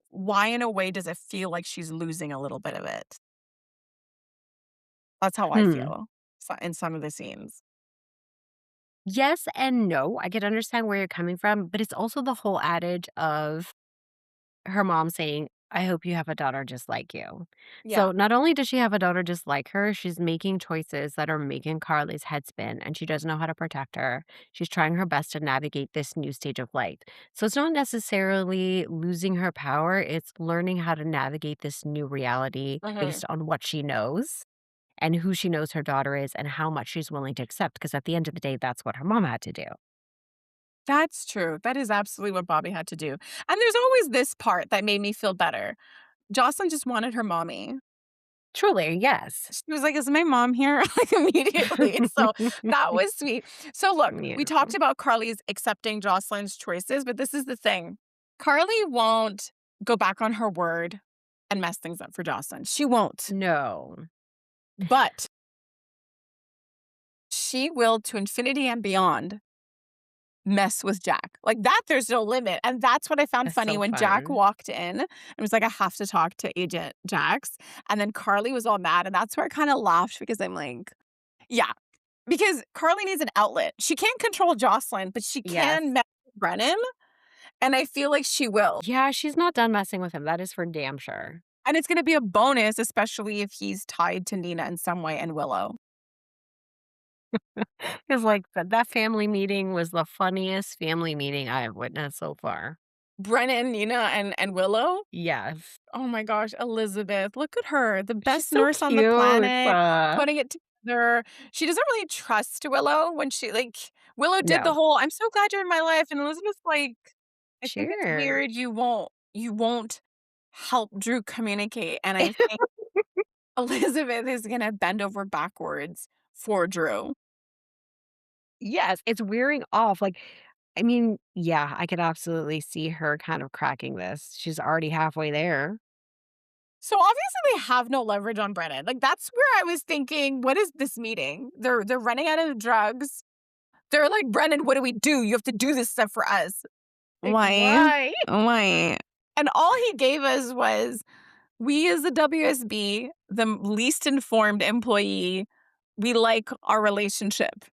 Why, in a way, does it feel like she's losing a little bit of it? That's how I Hmm. feel in some of the scenes. Yes and no. I could understand where you're coming from, but it's also the whole adage of her mom saying, "I hope you have a daughter just like you." Yeah. So not only does she have a daughter just like her, she's making choices that are making Carly's head spin, and she doesn't know how to protect her. She's trying her best to navigate this new stage of life. So it's not necessarily losing her power, it's learning how to navigate this new reality Mhm. based on what she knows and who she knows her daughter is and how much she's willing to accept. Because at the end of the day, that's what her mom had to do. That's true. That is absolutely what Bobby had to do. And there's always this part that made me feel better. Jocelyn just wanted her mommy. Truly, yes. She was like, "Is my mom here?" Like, immediately. So, that was sweet. So, look, Yeah. we talked about Carly's accepting Jocelyn's choices, but this is the thing. Carly won't go back on her word and mess things up for Jocelyn. She won't. No. But she will, to infinity and beyond, mess with Jack. Like, that there's no limit, and that's what I found That's funny so when Jack fun. walked in and was like, "I have to talk to Agent Jax," and then Carly was all mad, and that's where I kinda laughed because I'm like, yeah. Because Carly needs an outlet. She can't control Jocelyn, but she Yes. can mess with Brennan, and I feel like she will. Yeah, she's not done messing with him, that is for damn sure. And it's gonna be a bonus, especially if he's tied to Nina in some way and Willow. It's like, that family meeting was the funniest family meeting I have witnessed so far. Brennan, Nina, and Willow? Yes. Oh my gosh, Elizabeth, look at her, the She's best so nurse on the cute. planet, putting it together. She doesn't really trust Willow when Willow did the No. whole, "I'm so glad you're in my life," and Elizabeth's like, "I think it's Sure. weird you won't help Drew communicate," and I think Elizabeth is gonna bend over backwards for Drew. Yes, it's wearing off, like, I mean, yeah, I could absolutely see her kind of cracking this. She's already halfway there. So, obviously, they have no leverage on Brennan, like, that's where I was thinking, "What is this meeting?" They're running out of drugs. They're like, "Brennan, what do we do? You have to do this stuff for us." Like, "Why? why? Why?" And all he gave us was, "We as the WSB, the least informed employee, we like our relationship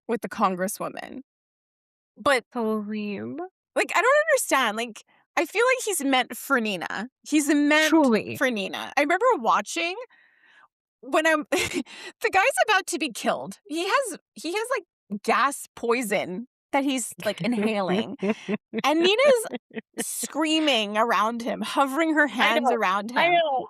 with the congresswoman." But, So lame. I don't understand, I feel like he's meant for Nina. He's meant Truly. for Nina. I remember watching when I'm the guy's about to be killed. He has gas poison that he's, inhaling, and Nina's screaming around him, hovering her I hands know. around I him, know.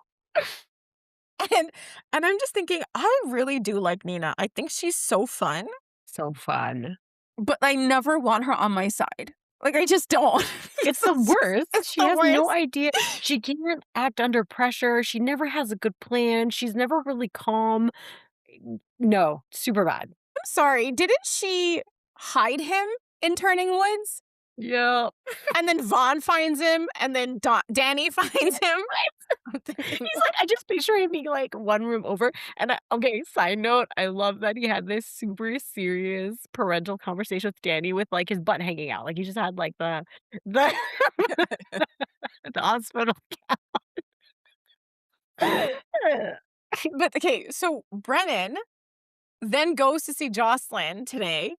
and I'm just thinking, I really do like Nina. I think she's so fun, So fun. but I never want her on my side. Like, I just don't. It's the worst. It's She the has no worst. idea. She can't act under pressure. She never has a good plan. She's never really calm. No, super bad. I'm sorry, didn't she hide him in Turning Woods? Yeah. And then Vaughn finds him, and then Danny finds him? I'm thinking, He's like, I just picture him being like one room over. And okay, side note, I love that he had this super serious parental conversation with Danny with like his butt hanging out. Like he just had like the the hospital. but okay, so Brennan then goes to see Jocelyn today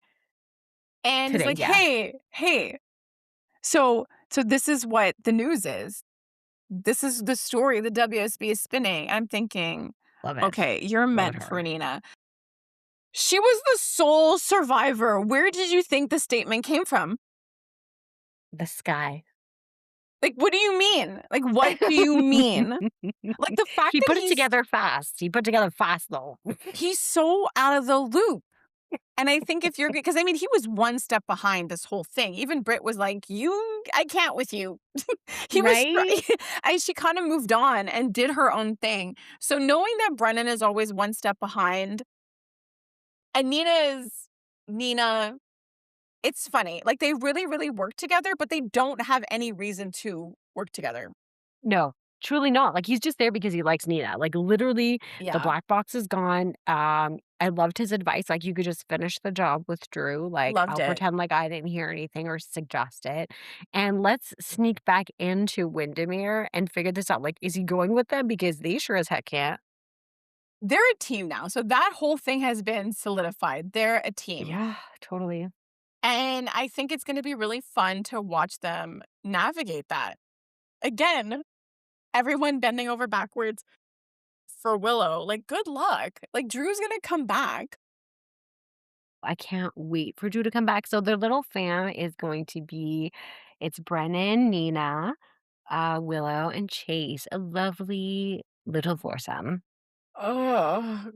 and is Today, like, yeah. hey. So this is what the news is. This is the story the WSB is spinning. I'm thinking, Love it. okay, you're Love meant for her. Nina. She was the sole survivor. Where did you think the statement came from? The sky. Like, what do you mean? Like, what do you mean? Like the fact He that put it together fast. He put it together fast though. he's so out of the loop. And I think if you're because I mean, he was one step behind this whole thing. Even Britt was like, I can't with you. He was, Right? and she kind of moved on and did her own thing. So knowing that Brennan is always one step behind and Nina, it's funny. Like they really, really work together, but they don't have any reason to work together. No, truly not. Like, he's just there because he likes Nina. Like, literally, the Yeah. black box is gone. I loved his advice. Like, you could just finish the job with Drew. Like, Loved I'll it. pretend like I didn't hear anything or suggest it. And let's sneak back into Windermere and figure this out. Like, is he going with them? Because they sure as heck can't. They're a team now. So that whole thing has been solidified. They're a team. Yeah, totally. And I think it's going to be really fun to watch them navigate that. Again, everyone bending over backwards for Willow. Like, good luck. Like, Drew's going to come back. I can't wait for Drew to come back. So their little fam is going to be it's Brennan, Nina, Willow, and Chase. A lovely little foursome. Oh,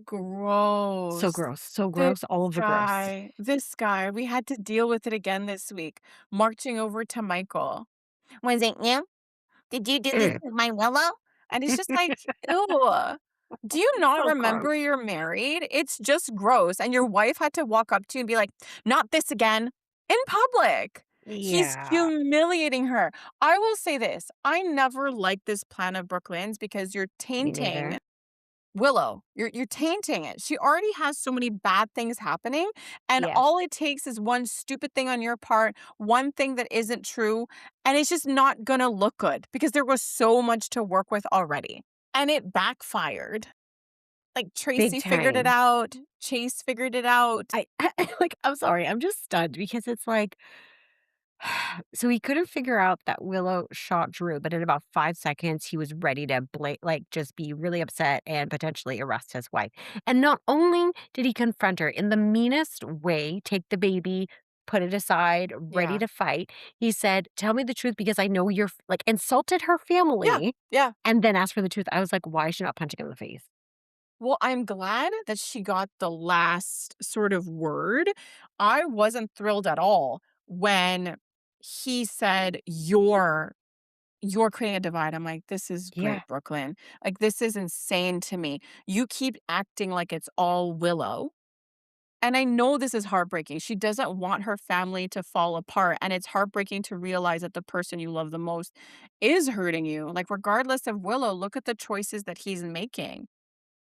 So gross. gross, so This gross, all of the gross. we had to deal with it again this week, marching over to Michael. Was it you? Did you do this Ugh. with my Willow? And it's just like, ew. Do you not So gross. remember you're married? It's just gross. And your wife had to walk up to you and be like, not this again in public. He's Yeah, humiliating her. I will say this I never liked this plan of Brooklyn's because you're me tainting neither. Willow. You're tainting it. She already has so many bad things happening, and Yes, all it takes is one stupid thing on your part, one thing that isn't true, and it's just not gonna look good because there was so much to work with already. And it backfired. Like big Tracy figured it time. out, Chase figured it out. Like, I'm sorry, I'm just stunned because it's like so he couldn't figure out that Willow shot Drew, but in about 5 seconds, he was ready to like, just be really upset and potentially arrest his wife. And not only did he confront her in the meanest way, take the baby, put it aside, ready Yeah. to fight, he said, "Tell me the truth because I know you're" like, insulted her Yeah. family Yeah. and then asked for the truth. I was like, "Why is she not punching him in the face?" Well, I'm glad that she got the last sort of word. I wasn't thrilled at all when he said, you're creating a divide. I'm like, this is Yeah. great, Brooklyn. Like, this is insane to me. You keep acting like it's all Willow. And I know this is heartbreaking. She doesn't want her family to fall apart. And it's heartbreaking to realize that the person you love the most is hurting you. Like, regardless of Willow, look at the choices that he's making.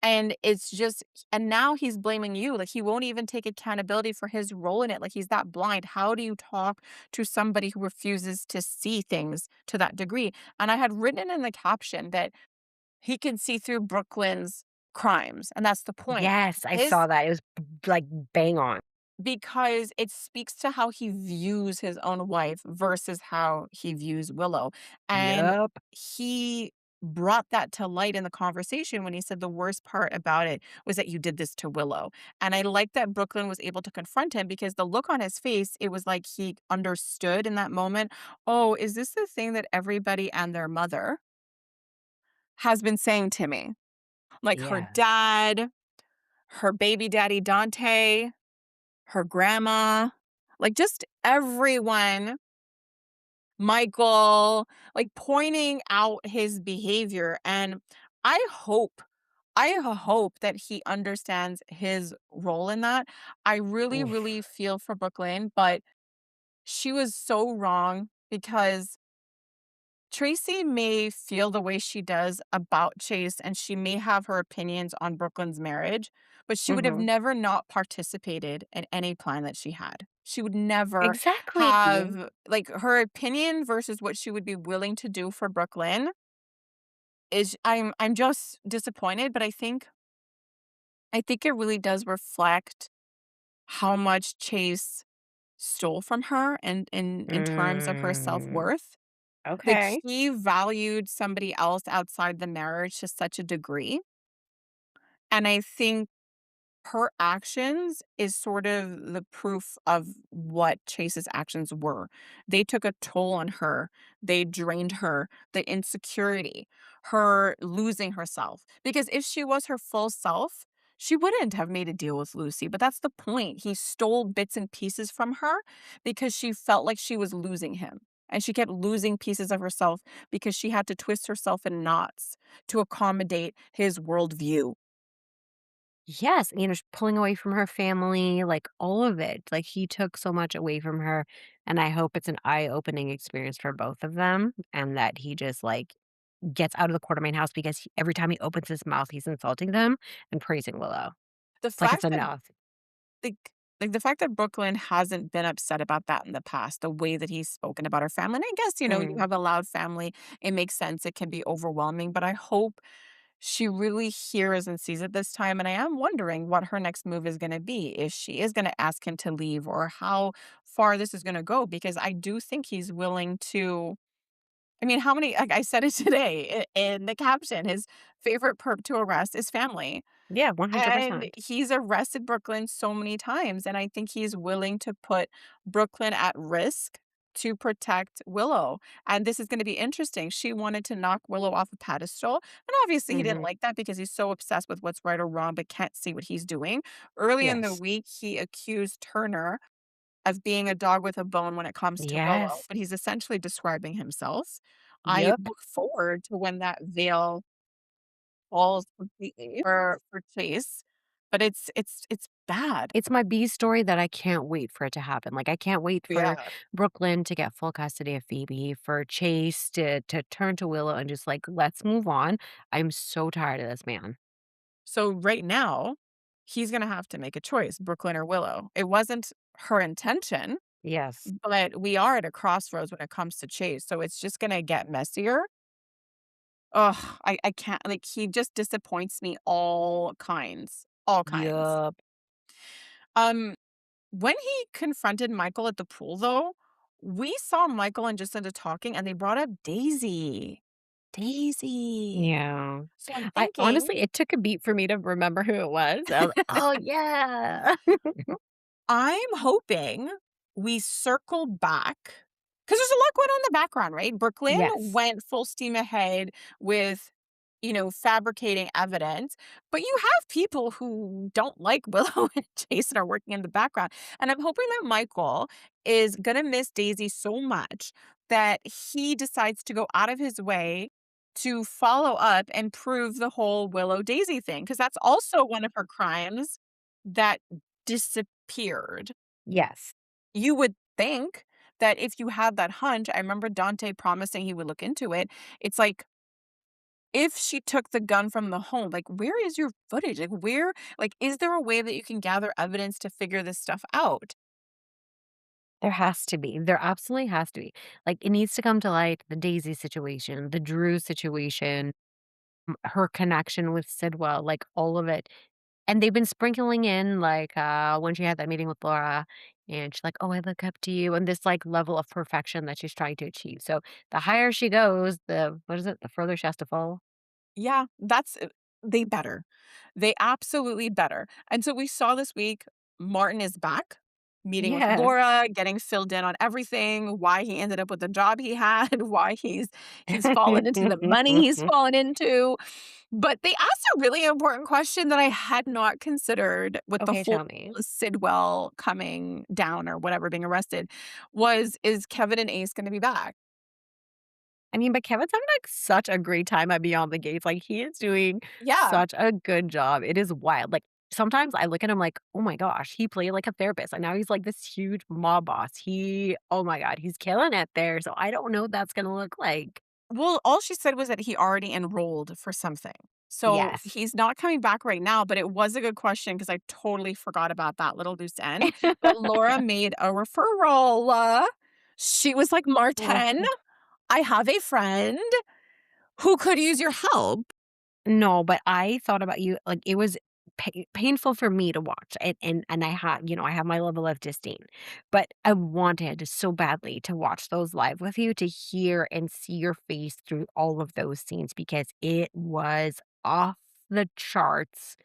And it's just, and now he's blaming you. Like, he won't even take accountability for his role in it. Like, he's that blind. How do you talk to somebody who refuses to see things to that degree? And I had written in the caption that he can see through Brooklyn's crimes. And that's the point. Yes, I His saw that. It was, like, bang on. because it speaks to how he views his own wife versus how he views Willow. And Yep. he brought that to light in the conversation when he said the worst part about it was that you did this to Willow. And I like that Brooklyn was able to confront him because the look on his face, it was like he understood in that moment. Oh, is this the thing that everybody and their mother has been saying to me? Like her Yeah. dad, her baby daddy Dante, her grandma, like just everyone. Michael, like pointing out his behavior. And I hope, I hope that he understands his role in that. I really, really Oof. feel for Brooklyn, but she was so wrong because Tracy may feel the way she does about Chase and she may have her opinions on Brooklyn's marriage, but she would have Mhm. never not participated in any plan that she had. She would never Exactly. have like her opinion versus what she would be willing to do for Brooklyn is I'm just disappointed, but I think it really does reflect how much Chase stole from her and in terms of her Mm, self-worth. Like, okay. he valued somebody else outside the marriage to such a degree, and I think her actions is sort of the proof of what Chase's actions were. They took a toll on her. They drained her, the insecurity, her losing herself. Because if she was her full self, she wouldn't have made a deal with Lucy. But that's the point. He stole bits and pieces from her because she felt like she was losing him. And she kept losing pieces of herself because she had to twist herself in knots to accommodate his worldview. Yes, pulling away from her family, like, all of it. Like, he took so much away from her, and I hope it's an eye-opening experience for both of them, and that he just, like, gets out of the Quartermaine house because every time he opens his mouth, he's insulting them and praising Willow. The Like, it's fact that enough. Like like, the fact that Brooklyn hasn't been upset about that in the past, the way that he's spoken about her family, and I guess, you Mm. have a loud family, it makes sense, it can be overwhelming, but I hope she really hears and sees it this time, and I am wondering what her next move is gonna be, if she is gonna ask him to leave or how far this is gonna go, because I do think he's willing to I mean, how many like, I said it today in the caption, his favorite perp to arrest is family. Yeah, And 100%. he's arrested Brooklyn so many times, and I think he's willing to put Brooklyn at risk to protect Willow. And this is gonna be interesting. She wanted to knock Willow off a pedestal, and obviously he didn't Mhm. like that because he's so obsessed with what's right or wrong, but can't see what he's doing. Early in the Yes. week, he accused Turner of being a dog with a bone when it comes to Willow, Yes. but he's essentially describing himself. I Yep. look forward to when that veil falls completely for Chase, but it's bad. It's my B story that I can't wait for it to happen. Like, I can't wait for Yeah. Brooklyn to get full custody of Phoebe, for Chase to turn to Willow and just, like, "Let's move on." I'm so tired of this man. So right now, he's gonna have to make a choice, Brooklyn or Willow. It wasn't her intention, Yes. but we are at a crossroads when it comes to Chase, so it's just gonna get messier. Ugh, I can't like, he just disappoints me all kinds, all kinds. Yup. Um, when he confronted Michael at the pool, though, we saw Michael and Jacinda talking, and they brought up Daisy. Daisy. Yeah. So I'm I thinking honestly, it took a beat for me to remember who it was. I was like, "Oh, yeah." I'm hoping we circle back because there's a lot going on in the background, right? Brooklyn Yes. went full steam ahead with, fabricating evidence, but you have people who don't like Willow and Jason are working in the background. And I'm hoping that Michael is going to miss Daisy so much that he decides to go out of his way to follow up and prove the whole Willow Daisy thing because that's also one of her crimes that disappeared. Yes. You would think that if you had that hunch, I remember Dante promising he would look into it. It's like, if she took the gun from the home, like, where is your footage? Like, is there a way that you can gather evidence to figure this stuff out? There has to be. There absolutely has to be. Like, it needs to come to light, the Daisy situation, the Drew situation, her connection with Sidwell, like, all of it. And they've been sprinkling in, like, when she had that meeting with Laura, and she's like, "Oh, I look up to you," and this, like, level of perfection that she's trying to achieve. So, the higher she goes, the what is it? The further she has to fall? Yeah, they better. They absolutely better. And so we saw this week, Martin is back, meeting with Yes. Laura, getting filled in on everything, why he ended up with the job he had, why he's fallen into the money he's fallen into. But they asked a really important question that I had not considered with the Okay, whole tell me. Sidwell coming down or whatever, being arrested, is Kevin and Ace gonna be back? I mean, but Kevin's having, like, such a great time at Beyond the Gates, like, he is doing Yeah. such a good job, it is wild, like, sometimes I look at him like, "Oh my gosh, he played like a therapist, and now he's like this huge mob boss." Oh my god, he's killing it there, so I don't know what that's gonna look like. Well, all she said was that he already enrolled for something. So Yes. he's not coming back right now, but it was a good question because I totally forgot about that little loose end. But Laura made a referral. She was like, Martin, Mhm. I have a friend who could use your help. No, but I thought about you like, it was painful for me to watch, and I had I have my level of disdain, but I wanted so badly to watch those live with you, to hear and see your face through all of those scenes because it was off the charts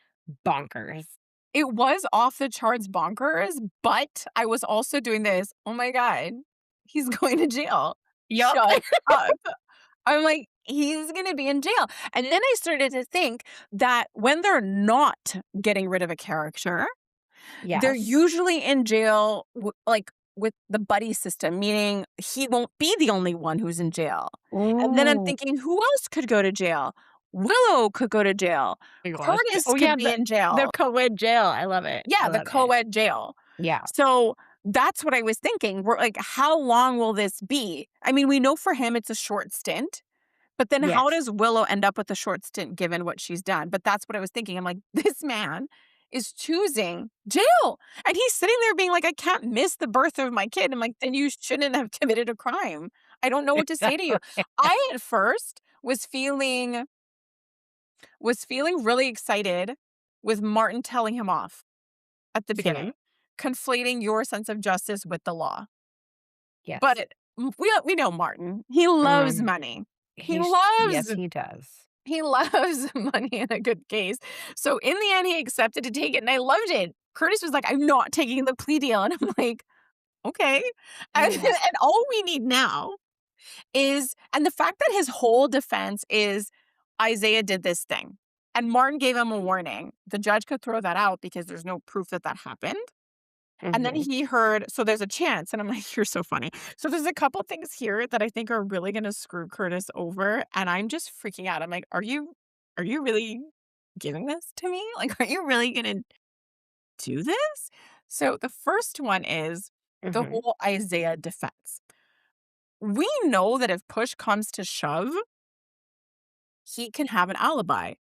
bonkers. It was off the charts bonkers, but I was also doing this. Oh my God, he's going to jail. Yup. Shut up. I'm like, he's gonna be in jail. And then I started to think that when they're not getting rid of a character, they're Yes. usually in jail, like with the buddy system, meaning he won't be the only one who's in jail. And then I'm Oh thinking, who else could go to jail? Willow could go to jail. my gosh. Curtis Oh, could yeah, be in the jail. co-ed jail, I love it, I Yeah, the love it. co-ed jail. Yeah. So that's what I was thinking. We're like, how long will this be? I mean, we know for him it's a short stint. But then how Yes. does Willow end up with a short stint given what she's done? But that's what I was thinking. I'm like, this man is choosing jail. And he's sitting there being like, I can't miss the birth of my kid. I'm like, then you shouldn't have committed a crime. I don't know what to say to you. Exactly. I at first was feeling really excited with Martin telling him off at the Same. beginning, conflating your sense of justice with the law. Yes. But we know Martin. He loves Mm. money. He Yes, loves he does. He loves money in a good case. So in the end, he accepted to take it, and I loved it. Curtis was like, "I'm not taking the plea deal," and I'm like, "Okay." And Yes. and all we need now is and the fact that his whole defense is Isaiah did this thing, and Martin gave him a warning. The judge could throw that out because there's no proof that that happened. And then Mhm. he heard, so there's a chance. And I'm like, you're so funny. So there's a couple things here that I think are really going to screw Curtis over. And I'm just freaking out. I'm like, are you really giving this to me? Like, are you really going to do this? So the first one is the Mhm. whole Isaiah defense. We know that if push comes to shove, he can have an alibi.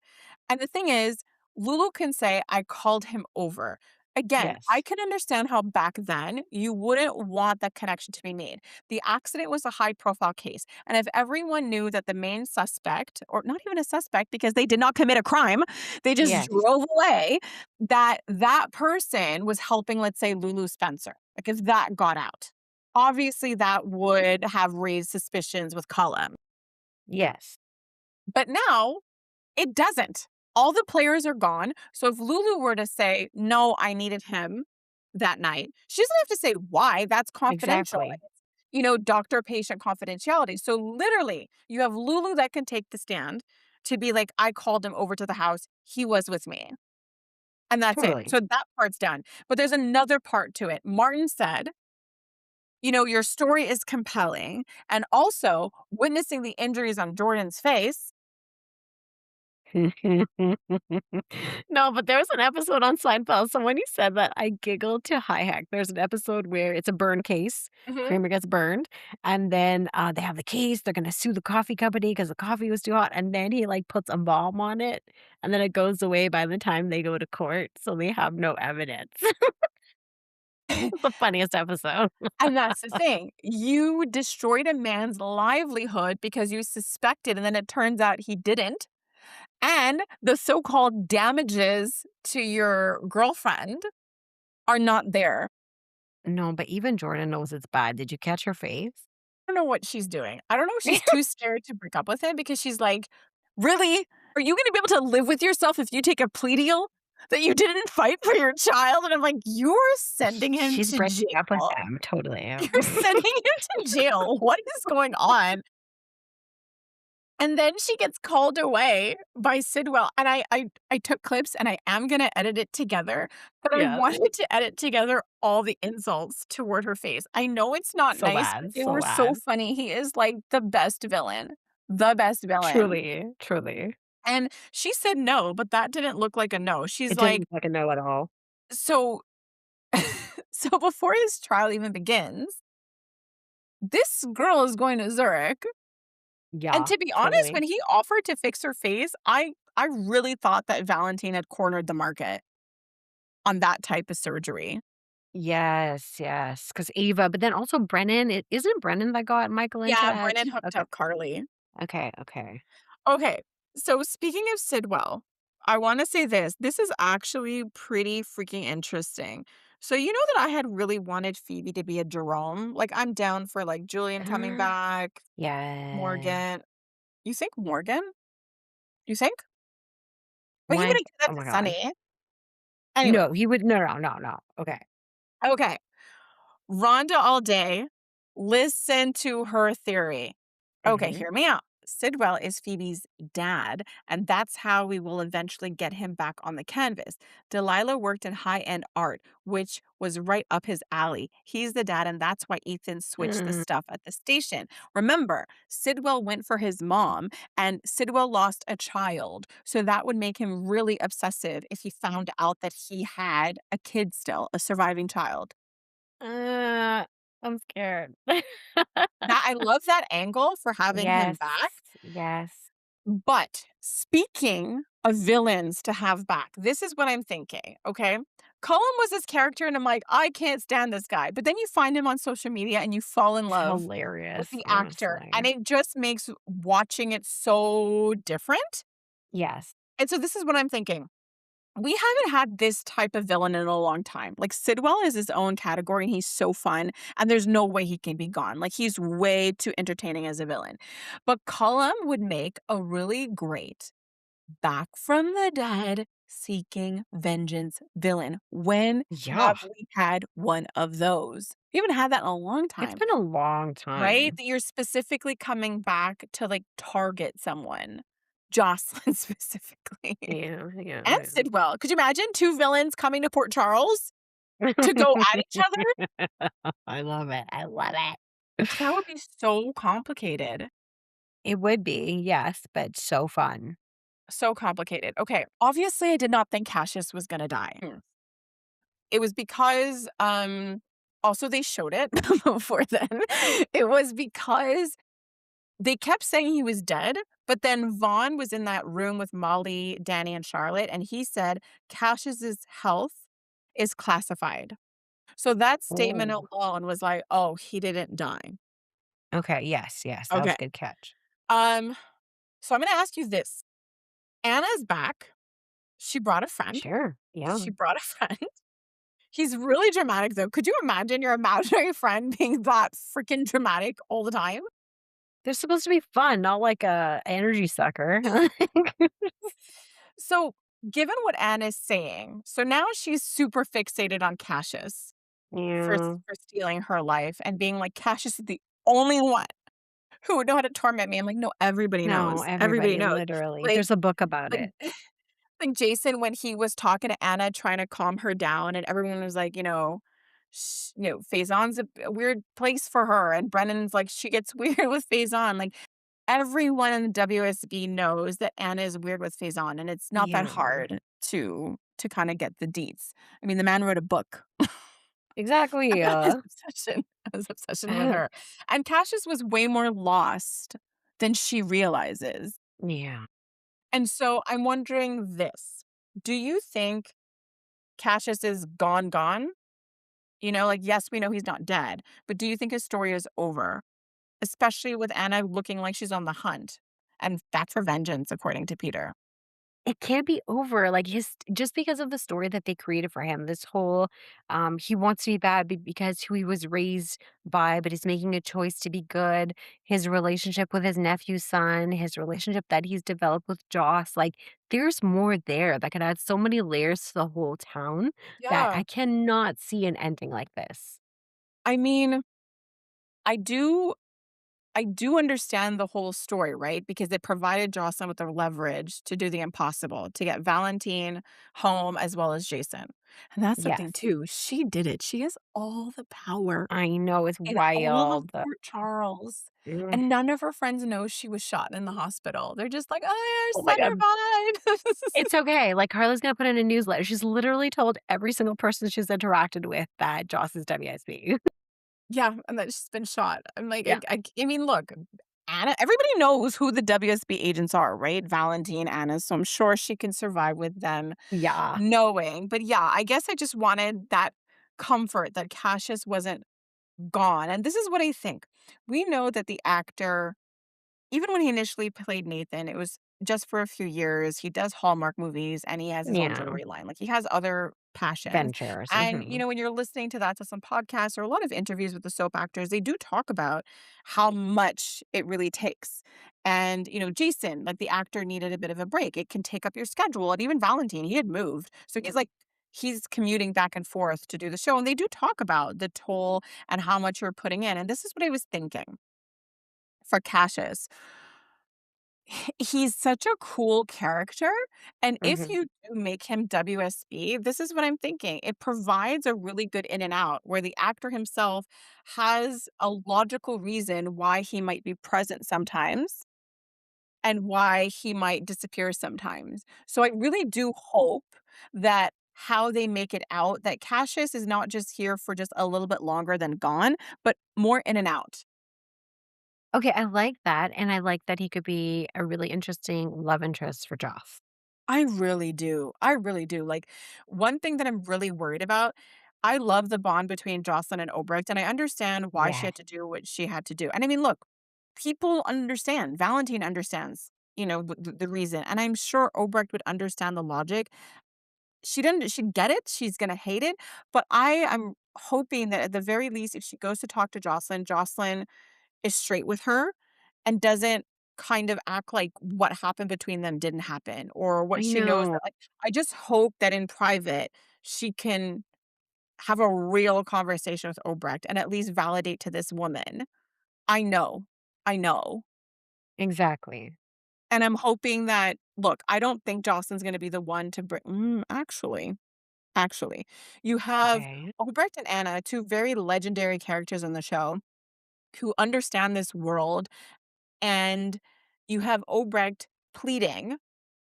And the thing is, Lulu can say, I called him over. Again, I Yes. can understand how back then you wouldn't want that connection to be made. The accident was a high profile case. And if everyone knew that the main suspect, or not even a suspect because they did not commit a crime, they just Yes. drove away, that that person was helping, let's say, Lulu Spencer. Like if that got out, obviously that would have raised suspicions with Cullum. Yes. But now it doesn't. All the players are gone. So if Lulu were to say, no, I needed him that night, she doesn't have to say why. That's confidential. Exactly. Doctor patient confidentiality. So literally, you have Lulu that can take the stand to be like, I called him over to the house. He was with me. And that's it. Totally. So that part's done. But there's another part to it. Martin said, your story is compelling. And also, witnessing the injuries on Jordan's face. No, but there was an episode on Seinfeld, so when you said that, I giggled to high heck. There's an episode where it's a burn case, Mhm. Kramer gets burned, and then, they have the case, they're gonna sue the coffee company because the coffee was too hot, and then he, like, puts a bomb on it, and then it goes away by the time they go to court, so they have no evidence. It's the funniest episode. And that's the thing. You destroyed a man's livelihood because you suspected, and then it turns out he didn't. And the so-called damages to your girlfriend are not there. No, but even Jordan knows it's bad. Did you catch her face? I don't know what she's doing. I don't know if she's too scared to break up with him because she's like, really? Are you going to be able to live with yourself if you take a plea deal that you didn't fight for your child? And I'm like, you're sending him She's to breaking up with jail. him, totally. You're sending him to jail. What is going on? And then she gets called away by Sidwell, and I took clips, and I am gonna edit it together, but I Yes. wanted to edit together all the insults toward her face. I know it's not So nice, but bad, they so were so bad. funny. He is, like, the best villain. The best villain. Truly, truly. And she said no, but that didn't look like a no. She's It like, didn't fucking know at all. "So so before his trial even begins, this girl is going to Zurich." And Yeah, to be honest, when truly. he offered to fix her face, I really thought that Valentine had cornered the market on that type of surgery. Yes, yes. Because Ava, but then also Brennan, it isn't Brennan that got Michael into Yeah, that? Brennan hooked Okay, up Carly. okay, okay. Okay, so speaking of Sidwell, I wanna say this. This is actually pretty freaking interesting. So you know that I had really wanted Phoebe to be a Jerome? Like, I'm down for, like, Julian coming back, Yes. Morgan. You think Morgan? You think? But he When wouldn't do that oh to my god. Sonny. Anyway, No, he would no, no, no, no. Okay. okay. Rhonda all day. Listen to her theory. Okay, Mhm. hear me out. Sidwell is Phoebe's dad, and that's how we will eventually get him back on the canvas. Delilah worked in high end art, which was right up his alley. He's the dad, and that's why Ethan switched the Mm. stuff at the station. Remember, Sidwell went for his mom, and Sidwell lost a child. So that would make him really obsessive if he found out that he had a kid still, a surviving child. Uh, I'm scared. That I love that angle for having him Yes, back, yes. but speaking of villains to have back, this is what I'm thinking, okay? Cullum was this character, and I'm like, "I can't stand this guy," but then you find him on social media, and you fall in It's love with hilarious, the actor, and honestly. it just makes watching it so different, Yes. and so this is what I'm thinking. We haven't had this type of villain in a long time. Like, Sidwell is his own category, and he's so fun, and there's no way he can be gone. Like, he's way too entertaining as a villain. But Cullum would make a really great back from the dead seeking vengeance villain. When Yeah. have we had one of those? We haven't had that in a long It's time, been a long right? time. That you're specifically coming back to, like, target someone. Jocelyn specifically. Yeah, yeah, And Sidwell. Could you imagine 2 villains coming to Port Charles to go at each other? I love it, I love it. That would be so complicated. It would be, yes, but so fun. So complicated. Okay, obviously, I did not think Cassius was gonna die. It was because, also they showed it before then. It was because they kept saying he was dead, but then Vaughn was in that room with Molly, Danny, and Charlotte, and he said Cassius's health is classified. So that statement Oh. alone was like, "Oh, he didn't die." Okay, yes, yes, that was Okay. a good catch. Um, so I'm gonna ask you this. Anna's back. She brought a friend. Sure, yeah. She brought a friend. He's really dramatic, though. Could you imagine your imaginary friend being that freaking dramatic all the time? They're supposed to be fun, not like a energy sucker. So, given what Anna's saying, so now she's super fixated on Cassius Yeah. for stealing her life and being like, "Cassius is the only one who would know how to torment me." I'm like, "No, everybody No, knows. Everybody everybody, knows." literally. Like There's a book about like it. like Jason when he was talking to Anna trying to calm her down and everyone was like, Faison's a weird place for her, and Brennan's like, "She gets weird with Faison." Like, everyone in the WSB knows that Anna is weird with Faison, and it's not that Yeah. hard to kinda get the deets. I mean, the man wrote a book Exactly, about his obsession with her, and Cassius was way more lost than she realizes. yeah. And so I'm wondering this, do you think Cassius is gone, gone? Like, yes, we know he's not dead, but do you think his story is over? Especially with Anna looking like she's on the hunt and back for vengeance, according to Peter. It can't be over, like, his just because of the story that they created for him, this whole, he wants to be bad because who he was raised by, but he's making a choice to be good, his relationship with his nephew's son, his relationship that he's developed with Joss, like, there's more there that could add so many layers to the whole town that Yeah. I cannot see an ending like this. I mean, I do I do understand the whole story, right? Because it provided Jocelyn with the leverage to do the impossible, to get Valentine home as well as Jason. And that's the thing Yes. too. She did it. She has all the power I know, it's in all of wild. Port Charles. Mm. And none of her friends know she was shot in the hospital. They're just like, "Oh, Oh my yeah, god. our son survived." It's okay, like, Carla's gonna put in a newsletter. She's literally told every single person she's interacted with that Joss is WSB. Yeah, and that she's been shot. I'm like, Yeah. I mean, look, Anna, everybody knows who the WSB agents are, right? Valentine, Anna, so I'm sure she can survive with them Yeah. knowing. But yeah, I guess I just wanted that comfort that Cassius wasn't gone. And this is what I think. We know that the actor, even when he initially played Nathan, it was just for a few years. He does Hallmark movies and he has his own Yeah. jewelry line. Like he has other passions. Ventures, And, mhm. when you're listening to that to some podcasts or a lot of interviews with the soap actors, they do talk about how much it really takes. And, Jason, like the actor needed a bit of a break. It can take up your schedule. And even Valentine, he had moved. So he's commuting back and forth to do the show. And they do talk about the toll and how much you're putting in. And this is what I was thinking for Cassius. He's such a cool character, and if Mhm. you do make him WSB, this is what I'm thinking, it provides a really good in and out where the actor himself has a logical reason why he might be present sometimes and why he might disappear sometimes. So I really do hope that how they make it out, that Cassius is not just here for just a little bit longer than gone, but more in and out. Okay, I like that, and I like that he could be a really interesting love interest for Joss. I really do. I really do. Like, one thing that I'm really worried about, I love the bond between Jocelyn and Obrecht, and I understand why she Yeah. had to do what she had to do. And I mean, look, people understand. Valentine understands, the reason. And I'm sure Obrecht would understand the logic. She'd get it. She's gonna hate it. But I am hoping that at the very least, if she goes to talk to Jocelyn, Jocelyn is straight with her and doesn't kind of act like what happened between them didn't happen or what I she knows know. that like I just hope that in private she can have a real conversation with Obrecht and at least validate to this woman. I know. I know. Exactly. And I'm hoping that look, I don't think Jocelyn's gonna be the one to bring actually, you have Okay. Obrecht and Anna, two very legendary characters on the show who understand this world. And you have Obrecht pleading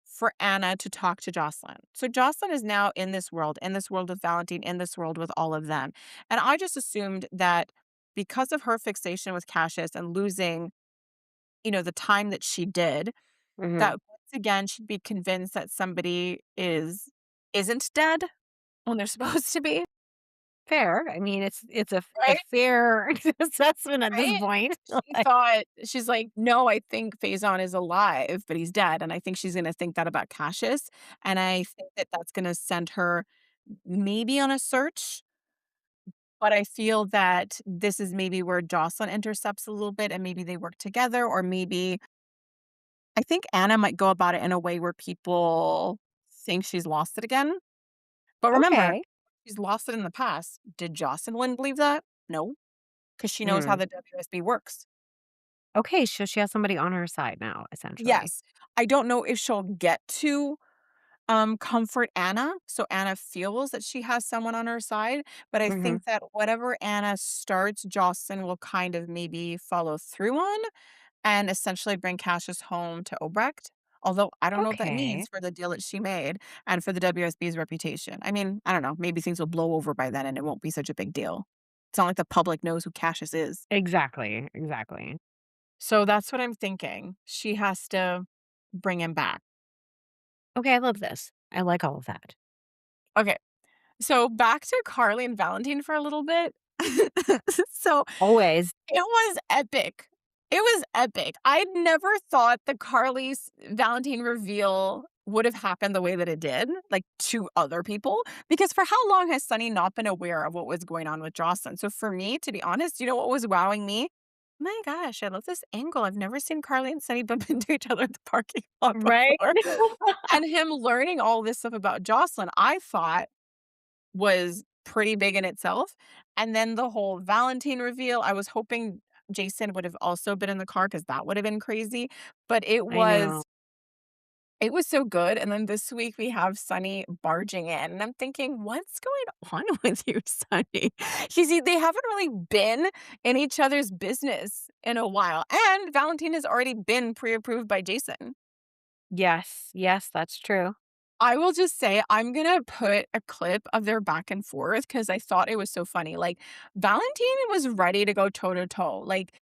for Anna to talk to Jocelyn. So Jocelyn is now in this world with Valentine, in this world with all of them. And I just assumed that because of her fixation with Cassius and losing, the time that she did, that Mhm. once again she'd be convinced that somebody isn't dead when they're supposed to be, Fair. I mean, it's a right? fair assessment at this Right? point. She Like, thought she's like, "No, I think Faison is alive, but he's dead," and I think she's gonna think that about Cassius, and I think that that's gonna send her maybe on a search, but I feel that this is maybe where Jocelyn intercepts a little bit and maybe they work together, or maybe I think Anna might go about it in a way where people think she's lost it again, but remember, okay. she's lost it in the past. Did Jocelyn believe that? No, because she knows how Mm. the WSB works. Okay, so she has somebody on her side now, essentially. Yes. I don't know if she'll get to, comfort Anna, so Anna feels that she has someone on her side, but I Mhm. think that whatever Anna starts, Jocelyn will kind of maybe follow through on and essentially bring Cassius home to Obrecht, although I don't know what that Okay. means for the deal that she made and for the WSB's reputation. I mean, I don't know, maybe things will blow over by then and it won't be such a big deal. It's not like the public knows who Cassius is. Exactly, exactly. So that's what I'm thinking. She has to bring him back. Okay, I love this. I like all of that. Okay. So back to Carly and Valentine for a little bit. So Always. it was epic. It was epic. I never thought the Carly's Valentine reveal would have happened the way that it did, like to other people. Because for how long has Sonny not been aware of what was going on with Jocelyn? So for me, to be honest, you know what was wowing me? My gosh, I love this angle. I've never seen Carly and Sonny bump into each other at the parking lot Right? before. And him learning all this stuff about Jocelyn, I thought was pretty big in itself, and then the whole Valentine reveal, I was hoping Jason would have also been in the car because that would have been crazy. But I know. it was so good, and then this week we have Sonny barging in, and I'm thinking, "What's going on with you, Sonny?" You see, they haven't really been in each other's business in a while, and Valentine has already been pre-approved by Jason. Yes, yes, that's true. I will just say I'm gonna put a clip of their back and forth because I thought it was so funny, like, Valentine was ready to go toe to toe, like,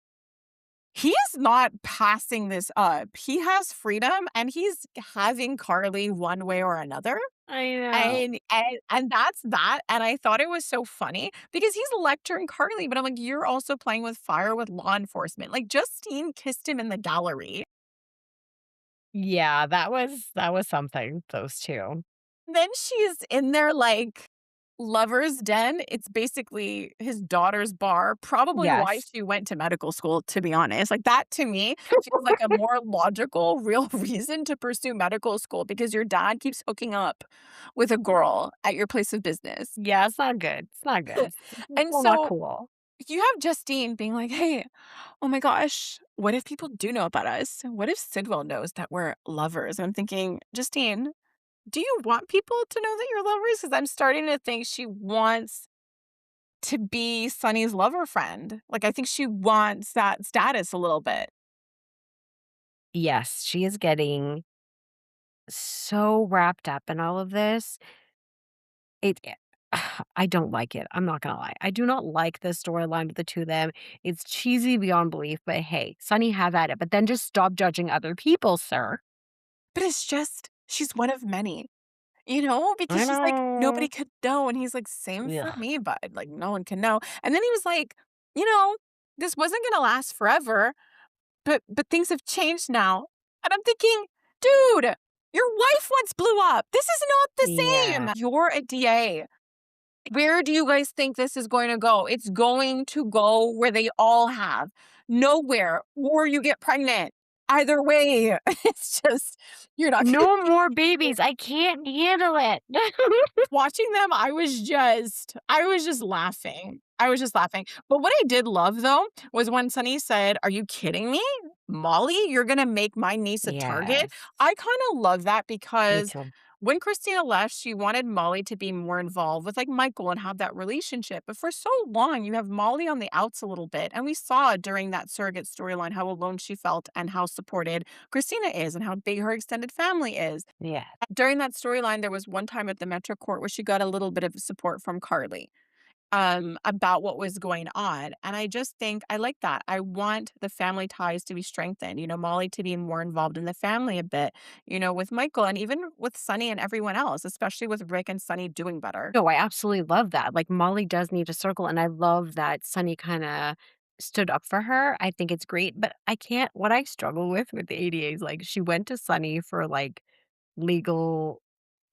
he is not passing this up. He has freedom, and he's having Carly one way or another. I know. And that's that, and I thought it was so funny because he's lecturing Carly, but I'm like, "You're also playing with fire with law enforcement." Like, Justine kissed him in the gallery. Yeah, that was something, those 2. Then she's in their, like, lover's den. It's basically his daughter's bar, probably why Yes. she went to medical school, to be honest. Like, that to me feels like a more logical, real reason to pursue medical school because your dad keeps hooking up with a girl at your place of business. Yeah, it's not good. It's not good. It's And still not so cool. you have Justine being like, "Hey, oh my gosh, what if people do know about us? What if Sidwell knows that we're lovers?" And I'm thinking, Justine, do you want people to know that you're lovers? Because I'm starting to think she wants to be Sunny's lover friend. Like, I think she wants that status a little bit. Yes, she is getting so wrapped up in all of this. It I don't like it, I'm not gonna lie. I do not like the storyline with the 2 of them. It's cheesy beyond belief, but hey, Sonny, have at it, but then just stop judging other people, sir. But it's just, she's one of many, you know, because I she's like, nobody know. could know. And he's like, same for Ugh. me, bud. Like, no one can know. And then he was like, you know, this wasn't going to last forever, but things have changed now. And I'm thinking, dude, your wife once blew up. This is not the Yeah. same. You're a DA. Where do you guys think this is going to go? It's going to go where they all have. Nowhere. Or you get pregnant. Either way, it's just, you're not gonna No more babies, I can't handle it. watching them, I was just laughing. I was just laughing. But what I did love though was when Sunny said, "Are you kidding me? Molly, you're gonna make my niece a target." Yes. I kind of love that Me because too. when Christina left, she wanted Molly to be more involved with like Michael and have that relationship. But for so long, you have Molly on the outs a little bit. And we saw during that surrogate storyline how alone she felt and how supported Christina is and how big her extended family is. Yeah. During that storyline, there was one time at the Metro Court where she got a little bit of support from Carly, about what was going on. And I just think I like that. I want the family ties to be strengthened, you know, Molly to be more involved in the family a bit, you know, with Michael and even with Sunny and everyone else, especially with Rick and Sunny doing better. No, I absolutely love that, like, Molly does need a circle, and I love that Sunny kinda stood up for her. I think it's great, but I can't what I struggle with the ADA is, like, she went to Sunny for, like, legal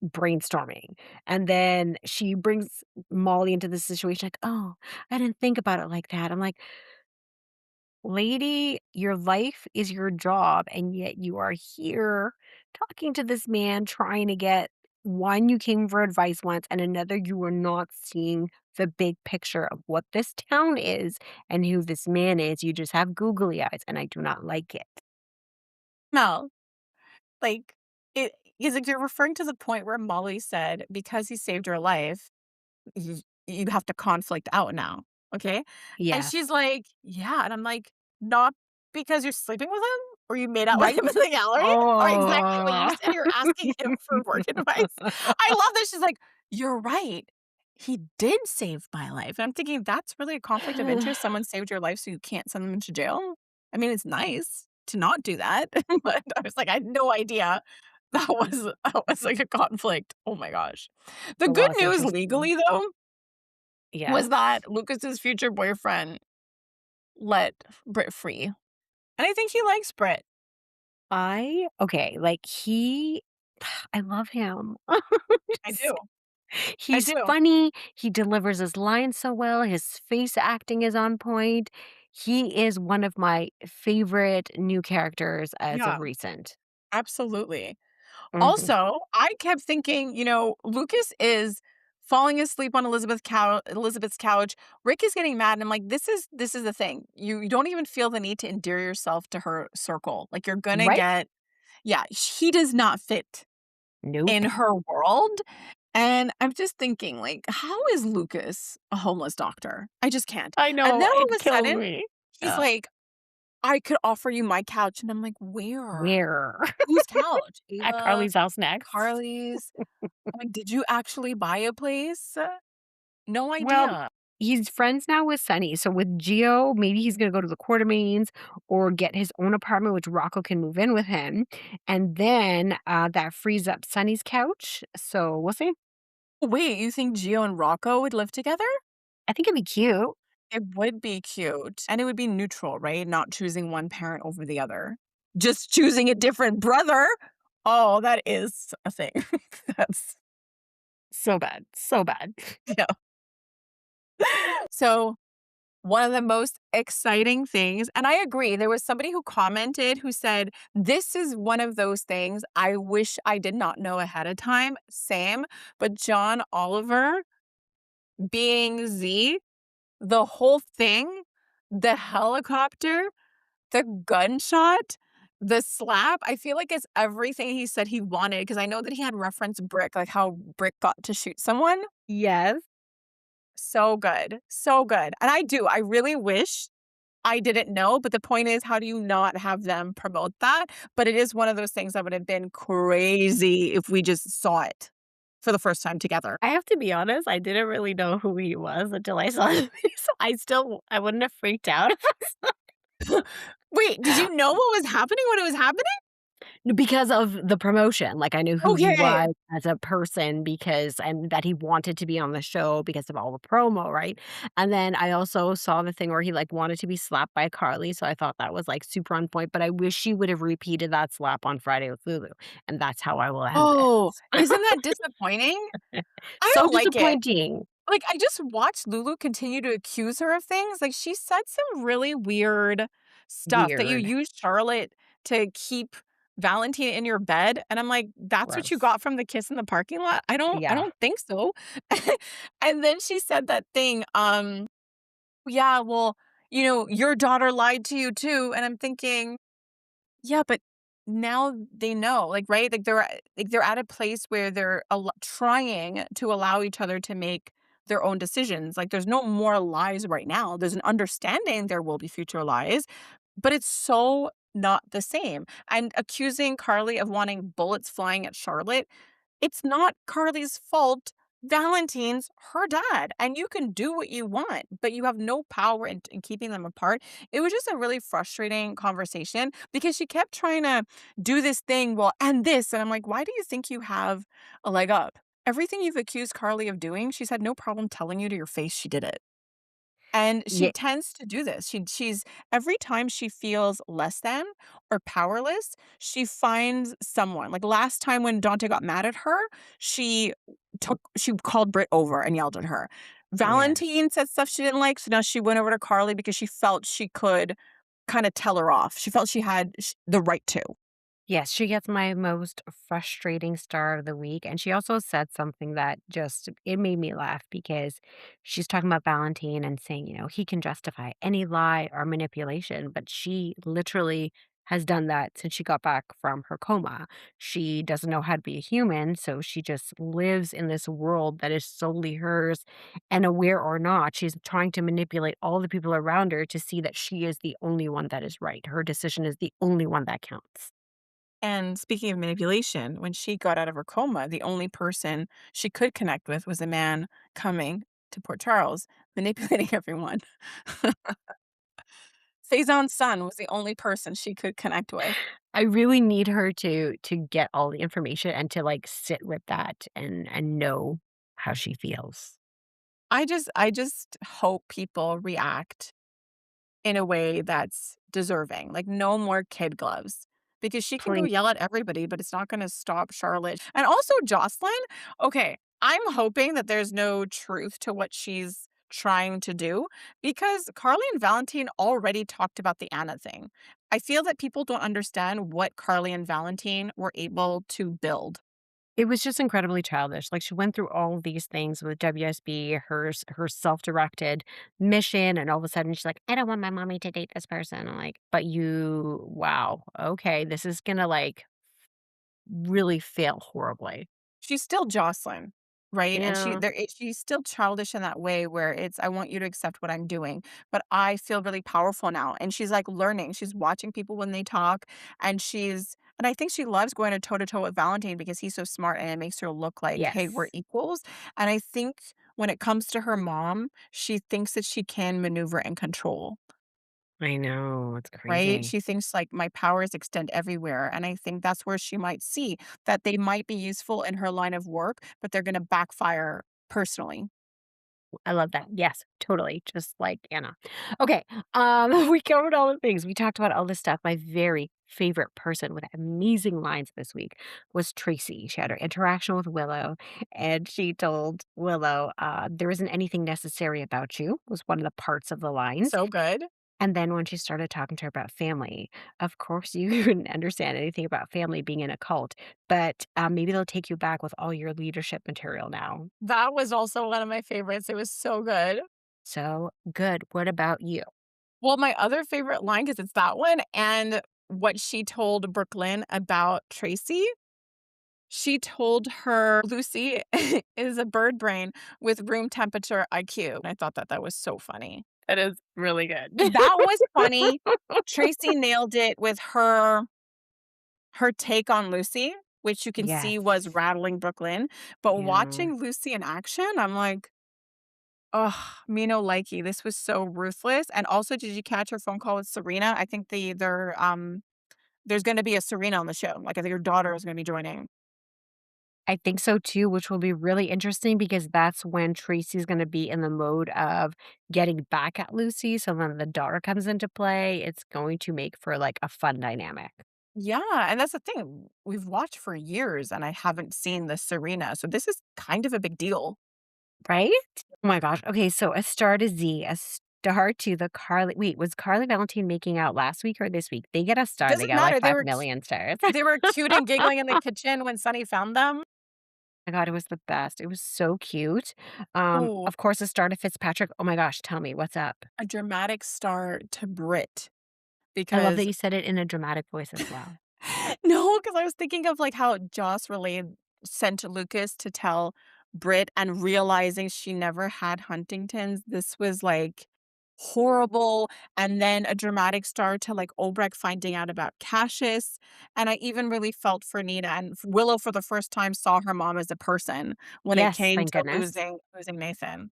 brainstorming, and then she brings Molly into this situation like, "Oh, I didn't think about it like that." I'm like, "Lady, your life is your job, and yet you are here talking to this man trying to get one, you came for advice once, and another, you are not seeing the big picture of what this town is and who this man is. You just have googly eyes, and I do not like it." No, like it is like you're referring to the point where Molly said, because he saved her life, you have to conflict out now, okay? And Yes. she's like, "Yeah," and I'm like, "Not because you're sleeping with him or you made out with Right? him in the gallery or exactly what you Oh. said, you're asking him for work advice." I love that she's like, "You're right. He did save my life." And I'm thinking that's really a conflict of interest. Someone saved your life so you can't send them into jail. I mean, it's nice to not do that, but I was like, I had no idea that was like a conflict. Oh my gosh. The Well, good it's news interesting. legally though was Yes. that Lucas's future boyfriend let Brit free, and I think he likes Brit. I okay, like, I love him. I do. I He's do. funny, he delivers his lines so well, his face acting is on point. He is one of my favorite new characters as Yeah, of recent. absolutely. Mhm. Also, I kept thinking, you know, Lucas is falling asleep on Elizabeth's couch. Rick is getting mad, and I'm like, this is the thing. You don't even feel the need to endear yourself to her circle. Like you're gonna Right? get yeah, he does not fit in Nope. her world. And I'm just thinking, like, how is Lucas a homeless doctor? I just can't. I And know, then all it of a kills sudden, me. he's Yeah. like, I could offer you my couch. And I'm like, where? Where? Whose couch? At Ava, Carly's house next? Carly's. I'm like, did you actually buy a place? No Well, idea. he's friends now with Sonny, so with Gio, maybe he's gonna go to the Quartermaines or get his own apartment, which Rocco can move in with him, and then, that frees up Sonny's couch, so we'll see. Wait, you think Gio and Rocco would live together? I think it'd be cute. It would be cute. And it would be neutral, right? Not choosing one parent over the other. Just choosing a different brother. Oh, that is a thing. That's, So bad, so bad. yeah. So, one of the most exciting things, and I agree, there was somebody who commented who said, this is one of those things I wish I did not know ahead of time. Same. But John Oliver being Z, the whole thing, the helicopter, the gunshot, the slap, I feel like it's everything he said he wanted because I know that he had referenced Brick, like how Brick got to shoot someone. Yes. So good. So good. And I really wish I didn't know, but the point is, how do you not have them promote that? But it is one of those things that would have been crazy if we just saw it for the first time together. I have to be honest, I didn't really know who he was until I saw him, so I wouldn't have freaked out. Wait, did you know what was happening when it was happening? Because of the promotion, like, I knew who he Okay. was as a person because and that he wanted to be on the show because of all the promo, right? And then I also saw the thing where he, like, wanted to be slapped by Carly, so I thought that was, like, super on point, but I wish she would have repeated that slap on Friday with Lulu, and that's how I will end Oh, this. isn't that disappointing? I So don't like it. disappointing. Like, I just watched Lulu continue to accuse her of things. Like, she said some really weird stuff that you Weird. used Charlotte to keep Valentine in your bed, and I'm like, "That's what you Gross. got from the kiss in the parking lot?" I Yeah. don't think so. And then she said that thing, "Yeah, well, your daughter lied to you too," and I'm thinking, yeah, but now they know, like, right? Like, they're at a place where they're trying to allow each other to make their own decisions. Like, there's no more lies right now. There's an understanding there will be future lies, but it's so not the same. And accusing Carly of wanting bullets flying at Charlotte, it's not Carly's fault. Valentine's her dad, and you can do what you want, but you have no power in keeping them apart. It was just a really frustrating conversation because she kept trying to do this thing, well, and this, and I'm like, why do you think you have a leg up? Everything you've accused Carly of doing, she's had no problem telling you to your face she did it. And she Yeah. tends to do this. She's every time she feels less than or powerless, she finds someone. Like last time when Dante got mad at her, she she called Britt over and yelled at her. Yes. Valentine said stuff she didn't like, so now she went over to Carly because she felt she could kind of tell her off. She felt she had the right to. Yes, she gets my most frustrating star of the week, and she also said something that just it made me laugh because she's talking about Valentine and saying, he can justify any lie or manipulation, but she literally has done that since she got back from her coma. She doesn't know how to be a human, so she just lives in this world that is solely hers, and aware or not, she's trying to manipulate all the people around her to see that she is the only one that is right. Her decision is the only one that counts. And speaking of manipulation, when she got out of her coma, the only person she could connect with was a man coming to Port Charles, manipulating everyone. Faison's son was the only person she could connect with. I really need her to get all the information and to, like, sit with that and know how she feels. I just hope people react in a way that's deserving. Like no more kid gloves. Because she can go Please. yell at everybody, but it's not gonna stop Charlotte. And also Jocelyn, okay, I'm hoping that there's no truth to what she's trying to do because Carly and Valentine already talked about the Anna thing. I feel that people don't understand what Carly and Valentine were able to build. It was just incredibly childish. Like, she went through all of these things with WSB, her self-directed mission, and all of a sudden she's like, "I don't want my mommy to date this person." I'm like, "But you wow, okay, this is gonna, like, really fail horribly." She's still Jocelyn, right? And Yeah. she's still childish in that way where it's, "I want you to accept what I'm doing, but I feel really powerful now." And she's, like, learning. She's watching people when they talk, and I think she loves going to toe to toe with Valentine because he's so smart and it makes her look like, "Hey, we're Yes. equals." And I think when it comes to her mom, she thinks that she can maneuver and control. I know, it's Right? crazy. She thinks, like, my powers extend everywhere, and I think that's where she might see that they might be useful in her line of work, but they're gonna backfire personally. I love that. Yes, totally, just like Anna. Okay, we covered all the things. We talked about all this stuff. My very favorite person with amazing lines this week was Tracy. She had her interaction with Willow, and she told Willow, "There isn't anything necessary about you," was one of the parts of the lines. So good. And then when she started talking to her about family, of course, you couldn't understand anything about family being in a cult, but maybe they'll take you back with all your leadership material now. That was also one of my favorites, it was so good. So good. What about you? Well, my other favorite line, because it's that one and what she told Brooklyn about Tracy, she told her, "Lucy is a bird brain with room temperature IQ." And I thought that that was so funny. That is really good. That was funny. Tracy nailed it with her take on Lucy, which you can see Yes. was rattling Brooklyn, but Yeah. watching Lucy in action, I'm like, "Ugh, me no likey." This was so ruthless, and also, did you catch her phone call with Serena? I think there's gonna be a Serena on the show, like, I think her daughter is gonna be joining. I think so too, which will be really interesting because that's when Tracy's gonna be in the mode of getting back at Lucy. So then the daughter comes into play. It's going to make for like a fun dynamic. Yeah, and that's the thing, we've watched for years, and I haven't seen the Serena, so this is kind of a big deal. Right? Oh my gosh. Okay, so a star to Z, a star to the Carly. Wait, was Carly Valentine making out last week or this week? They get a star. They Doesn't got like matter, 5,000,000 stars. they were cute and giggling in the kitchen when Sonny found them. My god, it was the best. It was so cute. Oh, Of course, a star to Fitzpatrick. Oh my gosh, tell me what's up. a dramatic star to Brit I love that because you said it in a dramatic voice as well. no, because I was thinking of, like, how Joss relayed sent Lucas to tell Brit and realizing she never had Huntington's. This was, like, horrible, and then a dramatic start to, like, Obrecht finding out about Cassius, and I even really felt for Nina, and Willow for the first time saw her mom as a person when it Yes, came thank to goodness. losing Nathan.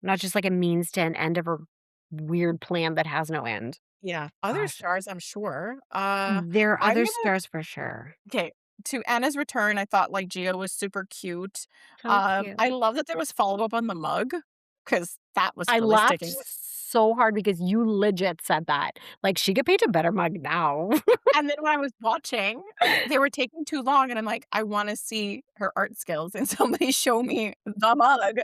Not just like a means to an end of a weird plan that has no end. Yeah, other Gosh, stars, I'm sure. there are I'm other gonna stars for sure. Okay, to Anna's return, I thought, like, Gio was super cute. So cute. I love that there was follow-up on the mug because that was I stylistic laughed and so hard because you legit said that. Like, she could paint a better mug now. and then when I was watching, they were taking too long, and I'm like, "I wanna see her art skills, and somebody show me the mug."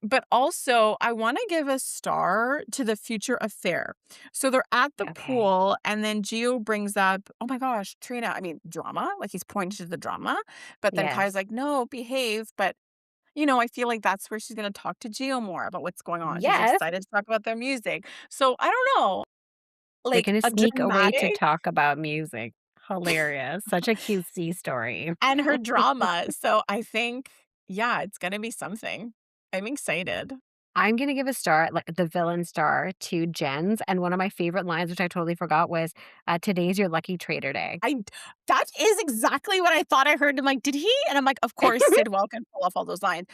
But also, I wanna give a star to the future affair. So they're at the Okay. pool, and then Gio brings up, "Oh my gosh, Trina," I mean, drama, like, he's pointing to the drama, but then Kaya's Yes. like, "No, behave," but I feel like that's where she's gonna talk to Gio more about what's going on. She's Yes. excited to talk about their music. So, I don't know, They're like, gonna a sneak away to dramatic talk about music. Hilarious. Such a cute C story. and her drama. So, I think, yeah, it's gonna be something. I'm excited. I'm gonna give a star, like the villain star, to Jen's, and one of my favorite lines, which I totally forgot, was, "Today's your lucky trader day." I That is exactly what I thought I heard. I'm like, "Did he?" And I'm like, "Of course, Sidwell can pull off all those lines."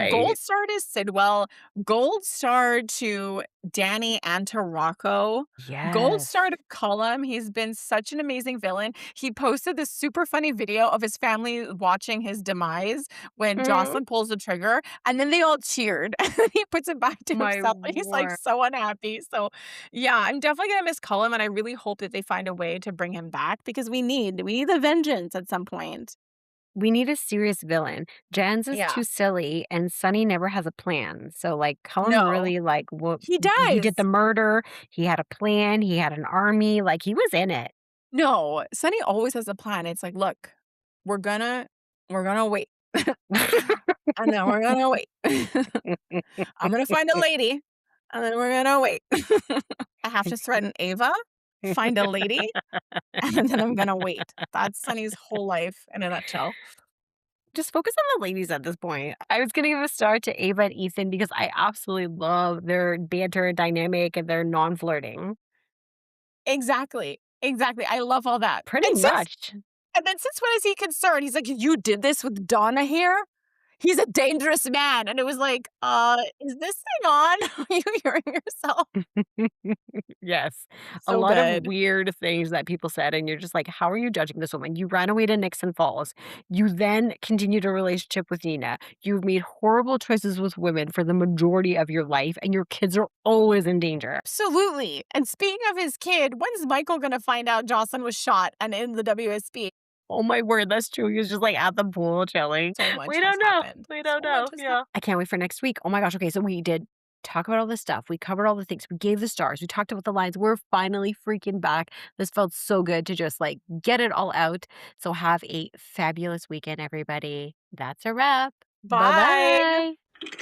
Gold Right? star to Sidwell, gold star to Danny and to Rocco, gold Yes. star to Cullum. He's been such an amazing villain. He posted this super funny video of his family watching his demise when Mhm. Jocelyn pulls the trigger, and then they all cheered, and then he puts it back to My himself, and he's, like, word. so unhappy. So yeah, I'm definitely gonna miss Cullum, and I really hope that they find a way to bring him back because we need a vengeance at some point. We need a serious villain. Jen's is Yeah. too silly, and Sonny never has a plan. So, like, Cullum No. really, like, wo He he did the does. murder, he had a plan, he had an army, like, he was in it. No, Sonny always has a plan. It's like, "Look, we're gonna wait. And then we're gonna wait. I'm gonna find a lady, and then we're gonna wait. I have to threaten Ava, find a lady, and then I'm gonna wait. That's Sonny's whole life in a nutshell. Just focus on the ladies at this point. I was gonna give a star to Ava and Ethan because I absolutely love their banter and dynamic and their non-flirting. Exactly. Exactly. I love all that. Pretty much. And then since when is he concerned? He's like, "You did this with Donna here? He's a dangerous man." And it was like, is this thing on? Are you hearing yourself?" Yes. A So lot of good. weird things that people said, and you're just like, "How are you judging this woman? You ran away to Nixon Falls. You then continued a relationship with Nina. You've made horrible choices with women for the majority of your life, and your kids are always in danger." Absolutely. And speaking of his kid, when's Michael gonna find out Jocelyn was shot and in the WSB? Oh my word, that's true. He was just, like, at the pool chilling. So much We has don't know. happened. We So don't much know. has happened. Yeah. I can't wait for next week. Oh my gosh. Okay, so we did talk about all this stuff. We covered all the things. We gave the stars. We talked about the lines. We're finally freaking back. This felt so good to just, like, get it all out. So have a fabulous weekend, everybody. That's a wrap. Bye. Bye-bye.